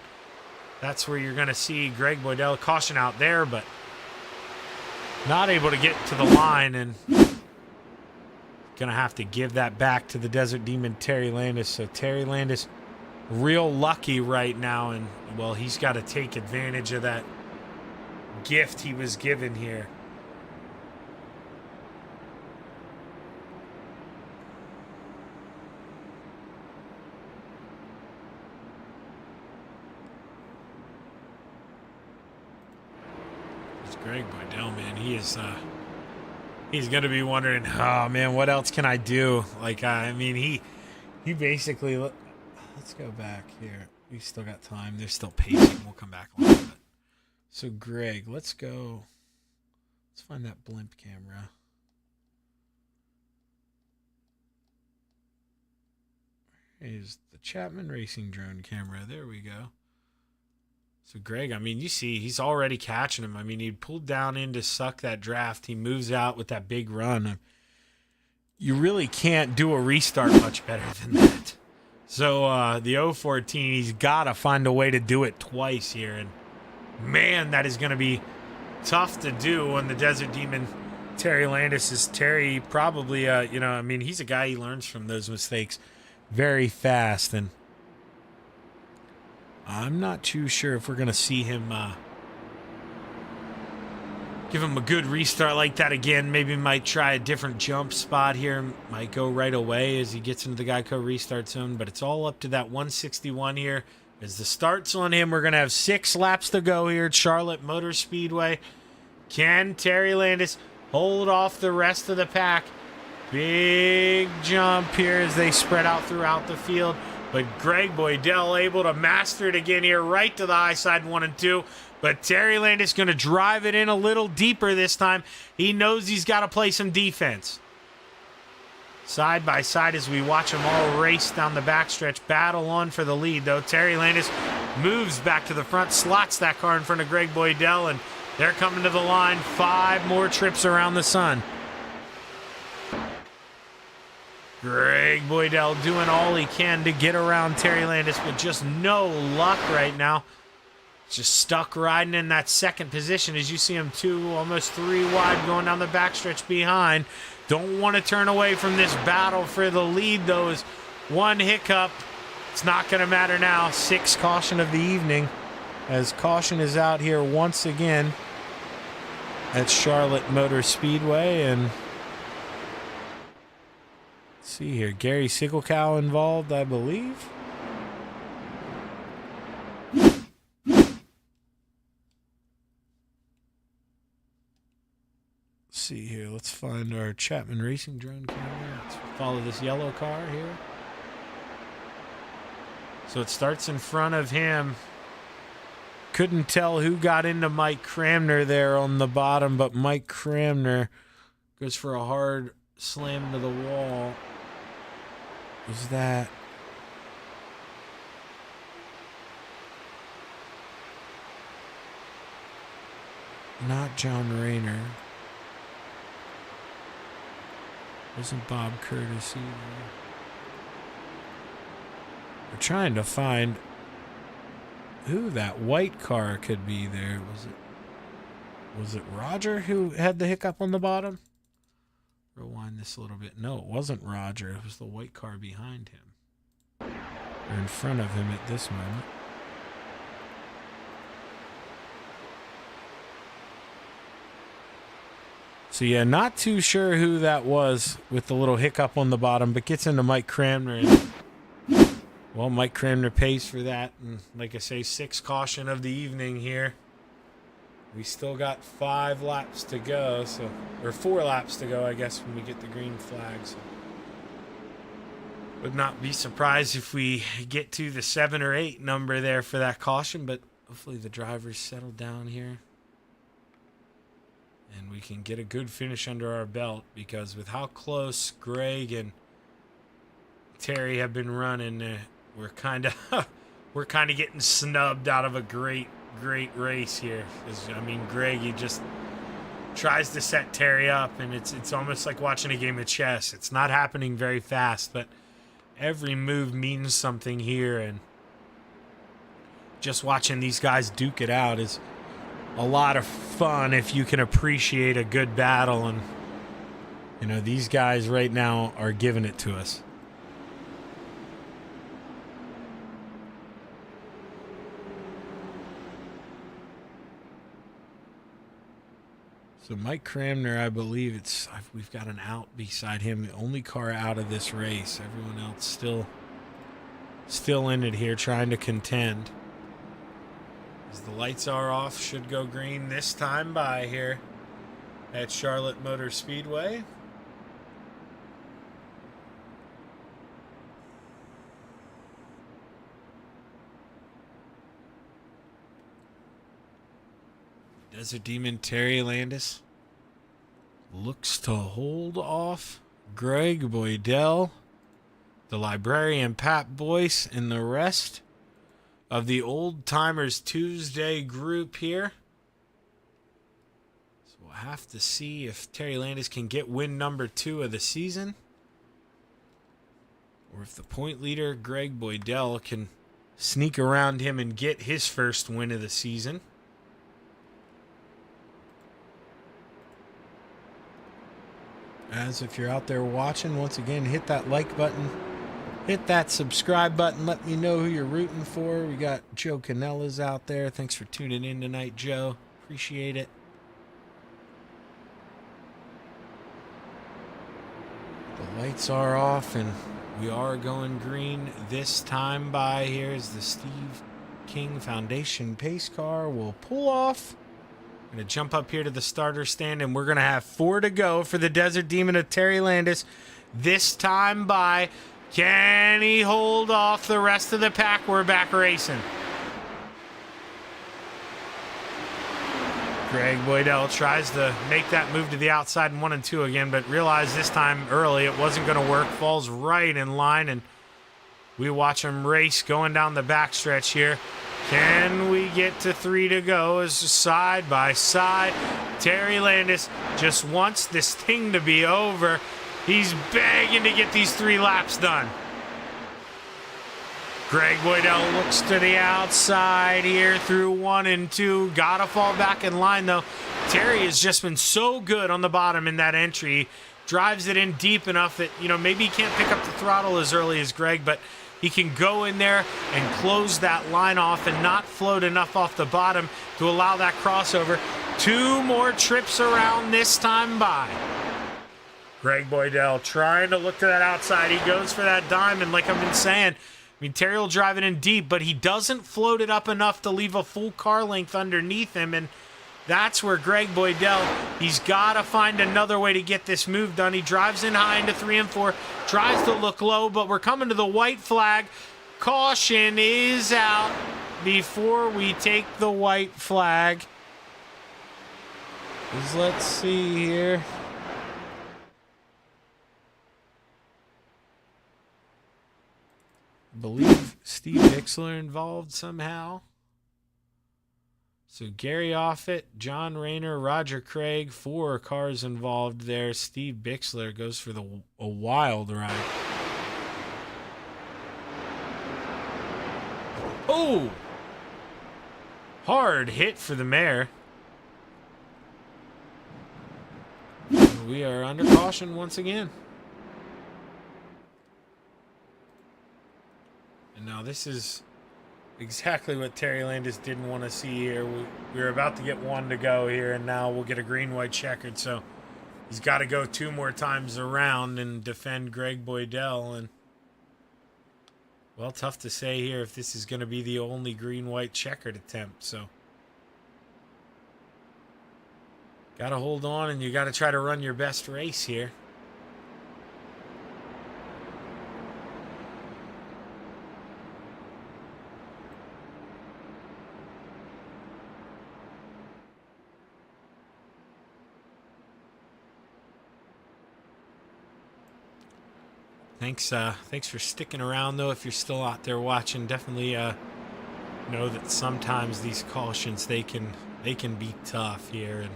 that's where you're going to see Greg Boydell caution out there, but not able to get to the line, and going to have to give that back to the Desert Demon Terry Landis. So Terry Landis real lucky right now, and, well, he's got to take advantage of that gift he was given here. It's Greg Boydell, man. He is he's going to be wondering, oh man, what else can I do? Like, I mean, he basically, let's go back here. We still got time. They're still pacing. We'll come back a little bit. So Greg, let's go. Let's find that blimp camera. Here's the Chapman Racing drone camera. There we go. So Greg, I mean, you see, he's already catching him. I mean, he pulled down in to suck that draft. He moves out with that big run. You really can't do a restart much better than that. So the 014, he's got to find a way to do it twice here. And man, that is going to be tough to do when the Desert Demon Terry Landis is Terry. Probably, you know, I mean, he's a guy, he learns from those mistakes very fast. And I'm not too sure if we're going to see him give him a good restart like that again. Maybe might try a different jump spot here. Might go right away as he gets into the Geico restart zone. But it's all up to that 161 here. As the start's on him, we're going to have 6 laps to go here at Charlotte Motor Speedway. Can Terry Landis hold off the rest of the pack? Big jump here as they spread out throughout the field. But Greg Boydell able to master it again here, right to the high side 1 and 2. But Terry Landis going to drive it in a little deeper this time. He knows he's got to play some defense. Side by side as we watch them all race down the backstretch, battle on for the lead, though. Terry Landis moves back to the front, slots that car in front of Greg Boydell, and they're coming to the line. 5 more trips around the sun. Greg Boydell doing all he can to get around Terry Landis, but just no luck right now. Just stuck riding in that second position as you see him 2, almost 3 wide going down the backstretch behind. Don't want to turn away from this battle for the lead, though, as one hiccup. It's not going to matter now. 6th caution of the evening as caution is out here once again at Charlotte Motor Speedway. And let's see here, Gary Sigelkow involved, I believe. See here, let's find our Chapman Racing drone camera. Let's follow this yellow car here. So it starts in front of him. Couldn't tell who got into Mike Cramner there on the bottom, but Mike Cramner goes for a hard slam to the wall. Is that not John Rayner? Wasn't Bob Curtis either. We're trying to find who that white car could be there. Was it Roger who had the hiccup on the bottom? Rewind this a little bit. No, it wasn't Roger. It was the white car behind him. Or in front of him at this moment. So yeah, not too sure who that was with the little hiccup on the bottom, but gets into Mike Cramner. And, well, Mike Cramner pays for that. And like I say, 6th caution of the evening here. We still got 5 laps to go, or 4 laps to go, I guess, when we get the green flag. So would not be surprised if we get to the 7 or 8 number there for that caution, but hopefully the drivers settle down here. and we can get a good finish under our belt, because with how close Greg and Terry have been running, we're kind of getting snubbed out of a great race here. I mean, Greg, he just tries to set Terry up, and it's almost like watching a game of chess. It's not happening very fast, but every move means something here, and just watching these guys duke it out is a lot of fun if you can appreciate a good battle. And you know, these guys right now are giving it to us. So Mike Cramner, I believe we've got an out beside him, the only car out of this race. Everyone else still in it here, trying to contend. As the lights are off, should go green this time by here at Charlotte Motor Speedway. Desert Demon Terry Landis looks to hold off Greg Boydell, the librarian Pat Boyce, and the rest of the Old Timers Tuesday group here. So we'll have to see if Terry Landis can get win number 2 of the season, or if the point leader Greg Boydell can sneak around him and get his first win of the season. As if you're out there watching, once again, hit that like button, hit that subscribe button, let me know who you're rooting for. We got Joe Canella's out there. Thanks for tuning in tonight, Joe. Appreciate it. The lights are off, and we are going green this time by. Here's the Steve King Foundation pace car. We'll pull off. I'm going to jump up here to the starter stand, and we're going to have 4 to go for the Desert Demon of Terry Landis. This time by, can he hold off the rest of the pack? We're back racing. Greg Boydell tries to make that move to the outside in 1 and 2 again, but realized this time early it wasn't going to work. Falls right in line, and we watch him race going down the backstretch here. Can we get to 3 to go as side by side? Terry Landis just wants this thing to be over. He's begging to get these 3 laps done. Greg Boydell looks to the outside here through 1 and 2. Gotta fall back in line, though. Terry has just been so good on the bottom in that entry. Drives it in deep enough that, you know, maybe he can't pick up the throttle as early as Greg, but he can go in there and close that line off and not float enough off the bottom to allow that crossover. 2 more trips around this time by. Greg Boydell trying to look to that outside. He goes for that diamond, like I've been saying. I mean, Terry will drive it in deep, but he doesn't float it up enough to leave a full car length underneath him, and that's where Greg Boydell, he's got to find another way to get this move done. He drives in high into 3 and 4, tries to look low, but we're coming to the white flag. Caution is out before we take the white flag. Let's see here. I believe Steve Bixler involved somehow. So Gary Offit, John Rayner, Roger Craig, 4 cars involved there. Steve Bixler goes for a wild ride. Oh! Hard hit for the mayor. We are under caution once again. And now this is exactly what Terry Landis didn't want to see here. We were about to get 1 to go here, and now we'll get a green-white checkered. So he's got to go 2 more times around and defend Greg Boydell. And, well, tough to say here if this is going to be the only green-white checkered attempt. So got to hold on, and you got to try to run your best race here. Thanks for sticking around, though. If you're still out there watching, definitely know that sometimes these cautions, they can be tough here. And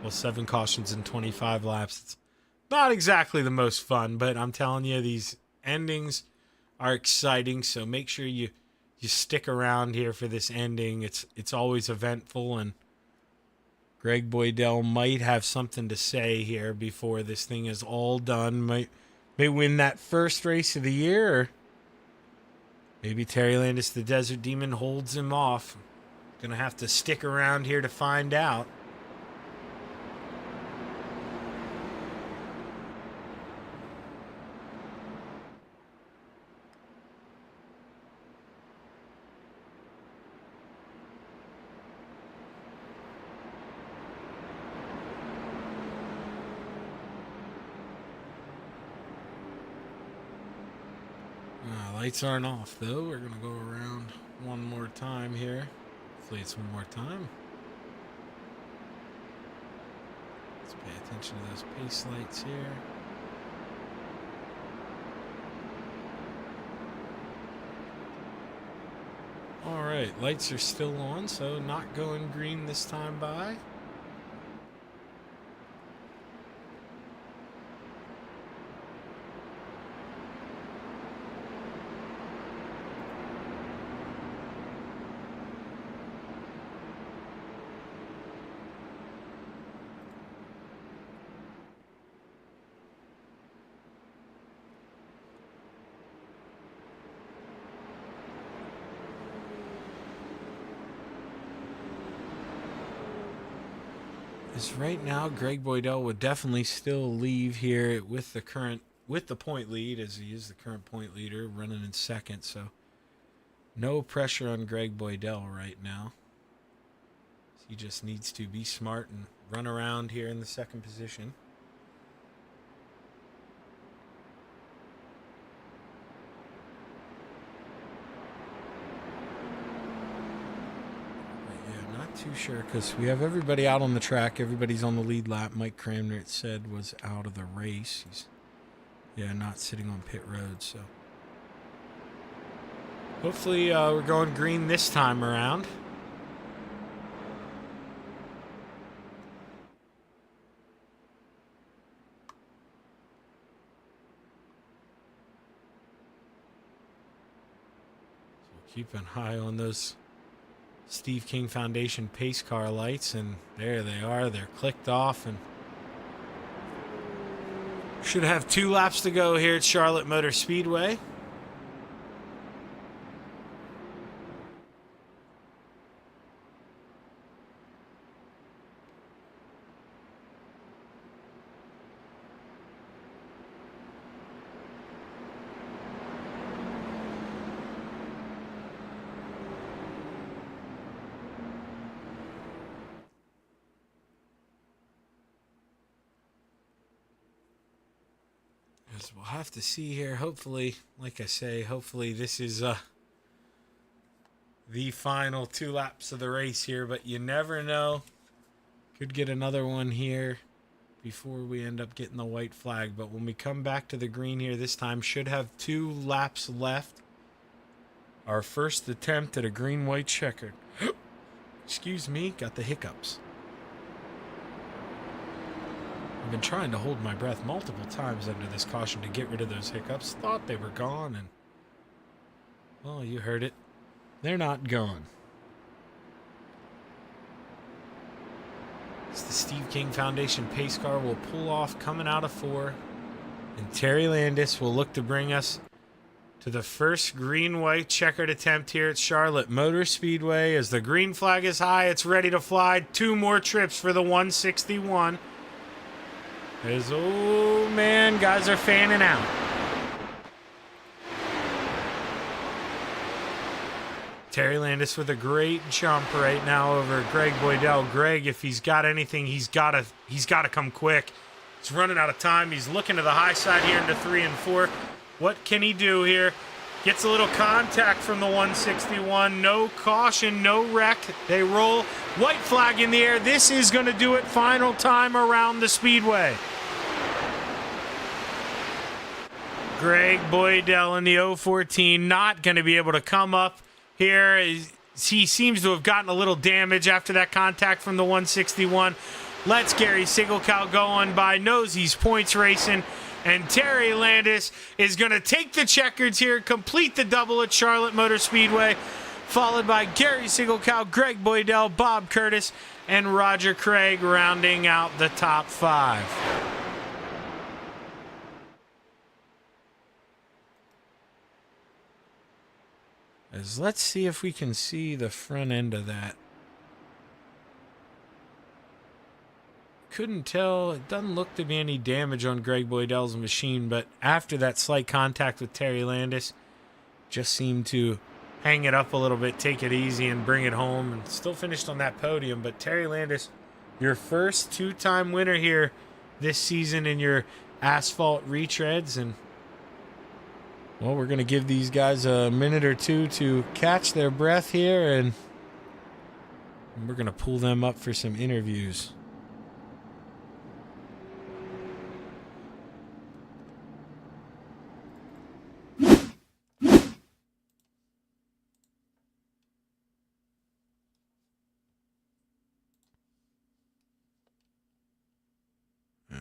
well, 7 cautions in 25 laps. It's not exactly the most fun, but I'm telling you, these endings are exciting. So make sure you stick around here for this ending. It's always eventful, and Greg Boydell might have something to say here before this thing is all done. May win that first race of the year, or maybe Terry Landis, the Desert Demon, holds him off. Gonna have to stick around here to find out. Lights aren't off, though. We're going to go around one more time here. Hopefully it's one more time. Let's pay attention to those pace lights here. All right, lights are still on, so not going green this time by. Right now, Greg Boydell would definitely still leave here with the point lead, as he is the current point leader, running in second. So no pressure on Greg Boydell right now. He just needs to be smart and run around here in the second position. Too sure, because we have everybody out on the track. Everybody's on the lead lap. Mike Cramner, it said, was out of the race. He's not sitting on pit road. So hopefully we're going green this time around. So keep an eye on those Steve King Foundation pace car lights, and there they are. They're clicked off, and should have 2 laps to go here at Charlotte Motor Speedway. We'll have to see here. Hopefully, like I say, hopefully this is the final 2 laps of the race here, but you never know. Could get another one here before we end up getting the white flag. But when we come back to the green here this time, should have 2 laps left. Our first attempt at a green-white checkered. Excuse me, got the hiccups. I've been trying to hold my breath multiple times under this caution to get rid of those hiccups. Thought they were gone, and well, you heard it. They're not gone. As the Steve King Foundation pace car will pull off coming out of 4, and Terry Landis will look to bring us to the first green-white checkered attempt here at Charlotte Motor Speedway. As the green flag is high, it's ready to fly. 2 more trips for the 161. Oh man, guys are fanning out. Terry Landis with a great jump right now over Greg Boydell. Greg, if he's got anything, he's got to come quick. He's running out of time. He's looking to the high side here into 3 and 4. What can he do here? Gets a little contact from the 161. No caution, no wreck. They roll. White flag in the air. This is going to do it. Final time around the speedway. Greg Boydell in the 014 not going to be able to come up here. He seems to have gotten a little damage after that contact from the 161. Lets Gary Sigelkow go on by. Knows he's points racing. And Terry Landis is going to take the checkers here, complete the double at Charlotte Motor Speedway, followed by Gary Sigelkow, Greg Boydell, Bob Curtis, and Roger Craig rounding out the top 5. Let's see if we can see the front end of that. Couldn't tell. It doesn't look to be any damage on Greg Boydell's machine, but after that slight contact with Terry Landis, just seemed to hang it up a little bit, take it easy, and bring it home, and still finished on that podium. But Terry Landis, your first 2-time winner here this season in your asphalt retreads, and well, we're going to give these guys a minute or two to catch their breath here, and we're going to pull them up for some interviews.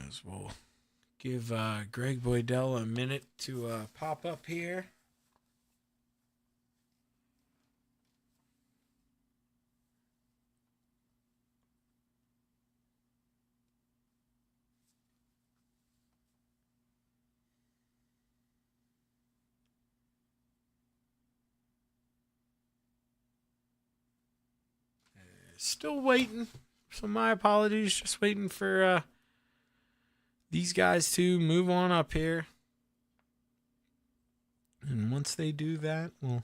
As we'll give Greg Boydell a minute to pop up here. Still waiting. So my apologies. Just waiting for these guys to move on up here. And once they do that, we'll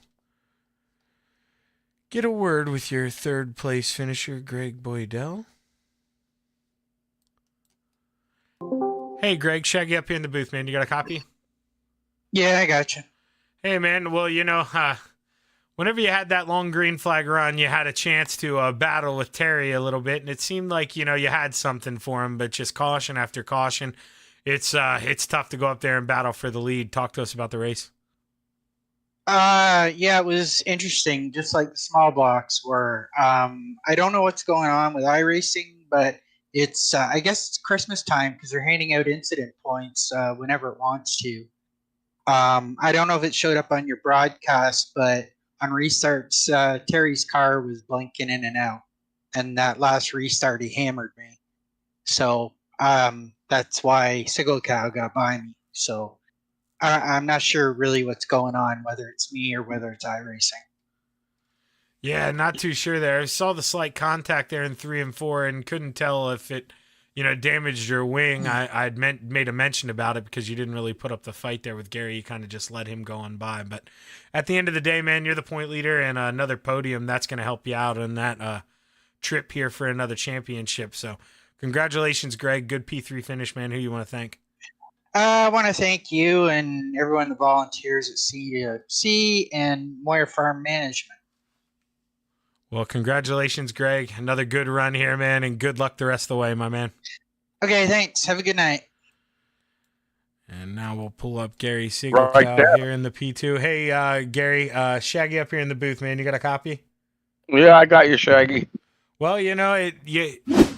get a word with your third place finisher, Greg Boydell. Hey, Greg, Shaggy up here in the booth, man. You got a copy? Yeah, I got you. Hey, man. Well, whenever you had that long green flag run, you had a chance to battle with Terry a little bit, and it seemed like, you had something for him, but just caution after caution. It's tough to go up there and battle for the lead. Talk to us about the race. Yeah, it was interesting, just like the small blocks were. I don't know what's going on with Iracing, but it's I guess it's Christmas time because they're handing out incident points whenever it wants to. I don't know if it showed up on your broadcast, but on restarts, Terry's car was blinking in and out, and that last restart he hammered me. So that's why Sigelkow got by me. So I'm not sure really what's going on, whether it's me or whether it's Iracing. Yeah, not too sure there. I saw the slight contact there in 3 and 4 and couldn't tell if it, damaged your wing. I'd made a mention about it because you didn't really put up the fight there with Gary. You kind of just let him go on by. But at the end of the day, man, you're the point leader, and another podium, that's going to help you out on that trip here for another championship. So congratulations, Greg. Good P3 finish, man. Who you want to thank? I want to thank you and everyone that volunteers at C2C and Moyer Farm Management. Well, congratulations, Greg. Another good run here, man, and good luck the rest of the way, my man. Okay, thanks. Have a good night. And now we'll pull up Gary Sigelkow here in the P2. Hey, Gary, Shaggy up here in the booth, man. You got a copy? Yeah, I got you, Shaggy. Well, you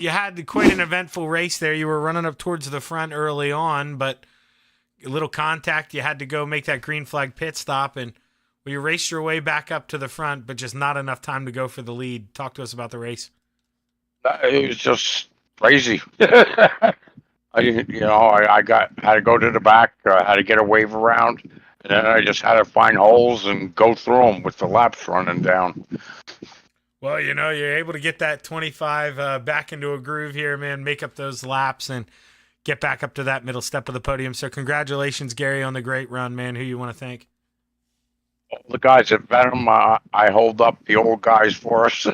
had quite an eventful race there. You were running up towards the front early on, but a little contact. You had to go make that green flag pit stop, and you raced your way back up to the front, but just not enough time to go for the lead. Talk to us about the race. It was just crazy. I had to go to the back, had to get a wave around, and then I just had to find holes and go through them with the laps running down. Well, you're able to get that 25 back into a groove here, man, make up those laps and get back up to that middle step of the podium. So congratulations, Gary, on the great run, man. Who you want to thank? All the guys at Venom, I hold up the old guys for us.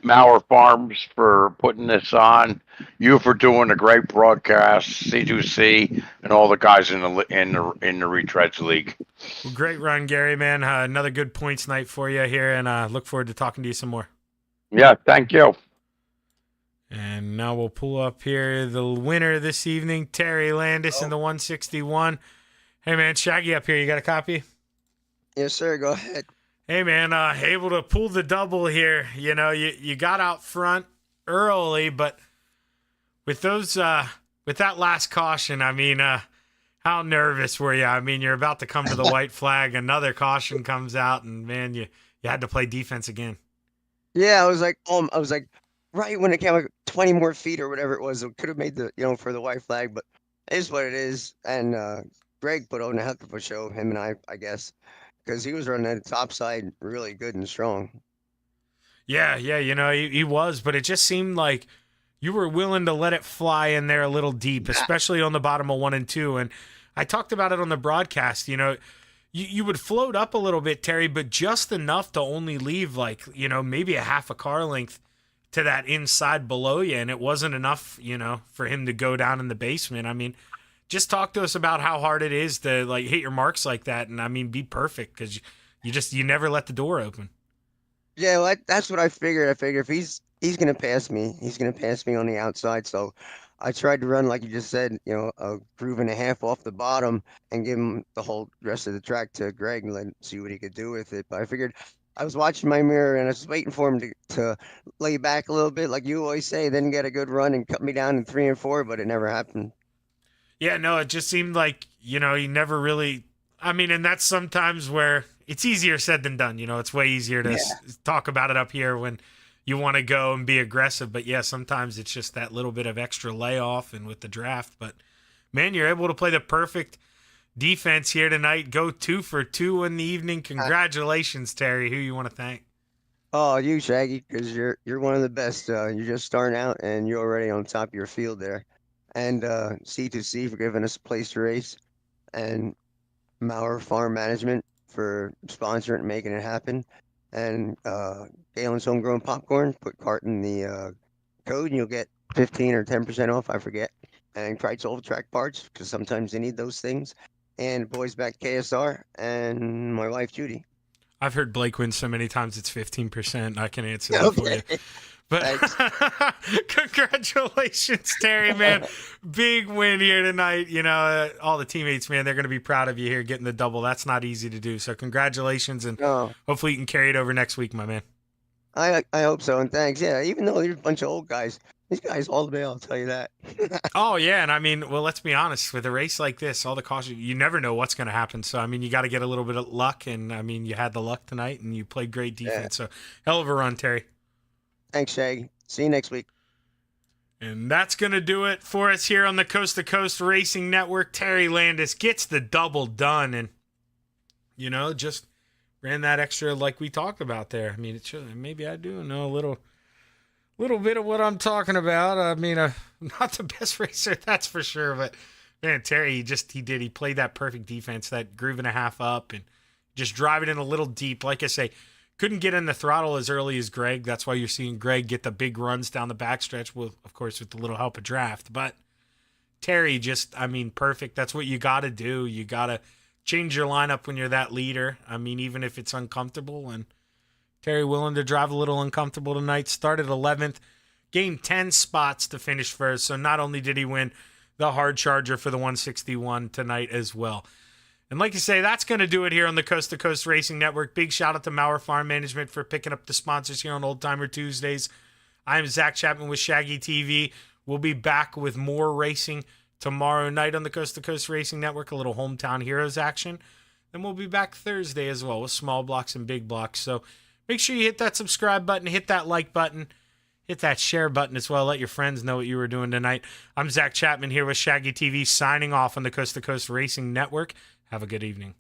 Mauer Farms for putting this on. You for doing a great broadcast. C2C and all the guys in the Retreads League. Well, great run, Gary, man. Another good points night for you here, and look forward to talking to you some more. Yeah, thank you. And now we'll pull up here the winner this evening, Terry Landis in the 161. Hey, man, Shaggy up here. You got a copy? Yes, sir. Go ahead. Hey, man, able to pull the double here. You know, you got out front early, but with those, with that last caution, I mean, how nervous were you? I mean, you're about to come to the white flag. Another caution comes out, and man, you had to play defense again. Yeah, I was like, right when it came like 20 more feet or whatever it was, it could have made the, for the white flag, but it is what it is. And Greg put on a heck of a show, him and I guess, because he was running the top side really good and strong. Yeah, you know, he was, but it just seemed like you were willing to let it fly in there a little deep, especially on the bottom of 1 and 2. And I talked about it on the broadcast, you know, you would float up a little bit, Terry, but just enough to only leave like, you know, maybe a half a car length to that inside below you. And it wasn't enough, you know, for him to go down in the basement. I mean, just talk to us about how hard it is to like hit your marks like that. And I mean, be perfect because you never let the door open. Yeah, well, that's what I figured. I figured if he's gonna pass me, he's gonna pass me on the outside. So I tried to run like you just said, a groove and a half off the bottom and give him the whole rest of the track to Greg and let him see what he could do with it. But I figured I was watching my mirror and I was waiting for him to lay back a little bit, like you always say, then get a good run and cut me down in 3 and 4, but it never happened. Yeah, no, it just seemed like, you know, he never really, I mean, and that's sometimes where it's easier said than done. You know, it's way easier to talk about it up here when you want to go and be aggressive. But yeah, sometimes it's just that little bit of extra layoff and with the draft. But man, you're able to play the perfect defense here tonight. Go 2 for 2 in the evening. Congratulations, Terry. Who you want to thank? Oh, you, Shaggy, because you're one of the best. You're just starting out and you're already on top of your field there. And C2C for giving us a place to race. And Mauer Farm Management for sponsoring and making it happen. And Galen's Homegrown Popcorn, put cart in the code and you'll get 15 or 10% off, I forget. And Kreitz Old Track Parts, because sometimes they need those things. And Boys Back KSR and my wife, Judy. I've heard Blake win so many times it's 15%. I can answer that for you. But congratulations, Terry, man. Big win here tonight. You know, all the teammates, man, they're going to be proud of you here getting the double. That's not easy to do. So congratulations, and hopefully you can carry it over next week, my man. I hope so, and thanks. Yeah, even though they're a bunch of old guys, these guys all the way, I'll tell you that. Oh, yeah, and I mean, well, let's be honest. With a race like this, all the caution, you never know what's going to happen. So, I mean, you got to get a little bit of luck, and, I mean, you had the luck tonight, and you played great defense. So, hell of a run, Terry. Thanks, Shaggy. See you next week. And that's going to do it for us here on the Coast to Coast Racing Network. Terry Landis gets the double done and, you know, just ran that extra like we talked about there. I mean, it should, maybe I do know a little bit of what I'm talking about. I mean, not the best racer, that's for sure. But, man, Terry, he played that perfect defense, that groove and a half up and just drive it in a little deep. Like I say, couldn't get in the throttle as early as Greg. That's why you're seeing Greg get the big runs down the backstretch, with, of course, with the little help of draft. But Terry perfect. That's what you got to do. You got to change your lineup when you're that leader. I mean, even if it's uncomfortable. And Terry willing to drive a little uncomfortable tonight. Started 11th, gained 10 spots to finish first. So not only did he win the hard charger for the 161 tonight as well. And like you say, that's going to do it here on the Coast to Coast Racing Network. Big shout out to Mauer Farm Management for picking up the sponsors here on Old Timer Tuesdays. I'm Zach Chapman with Shaggy TV. We'll be back with more racing tomorrow night on the Coast to Coast Racing Network, a little Hometown Heroes action. Then we'll be back Thursday as well with small blocks and big blocks. So make sure you hit that subscribe button, hit that like button, hit that share button as well. Let your friends know what you were doing tonight. I'm Zach Chapman here with Shaggy TV signing off on the Coast to Coast Racing Network. Have a good evening.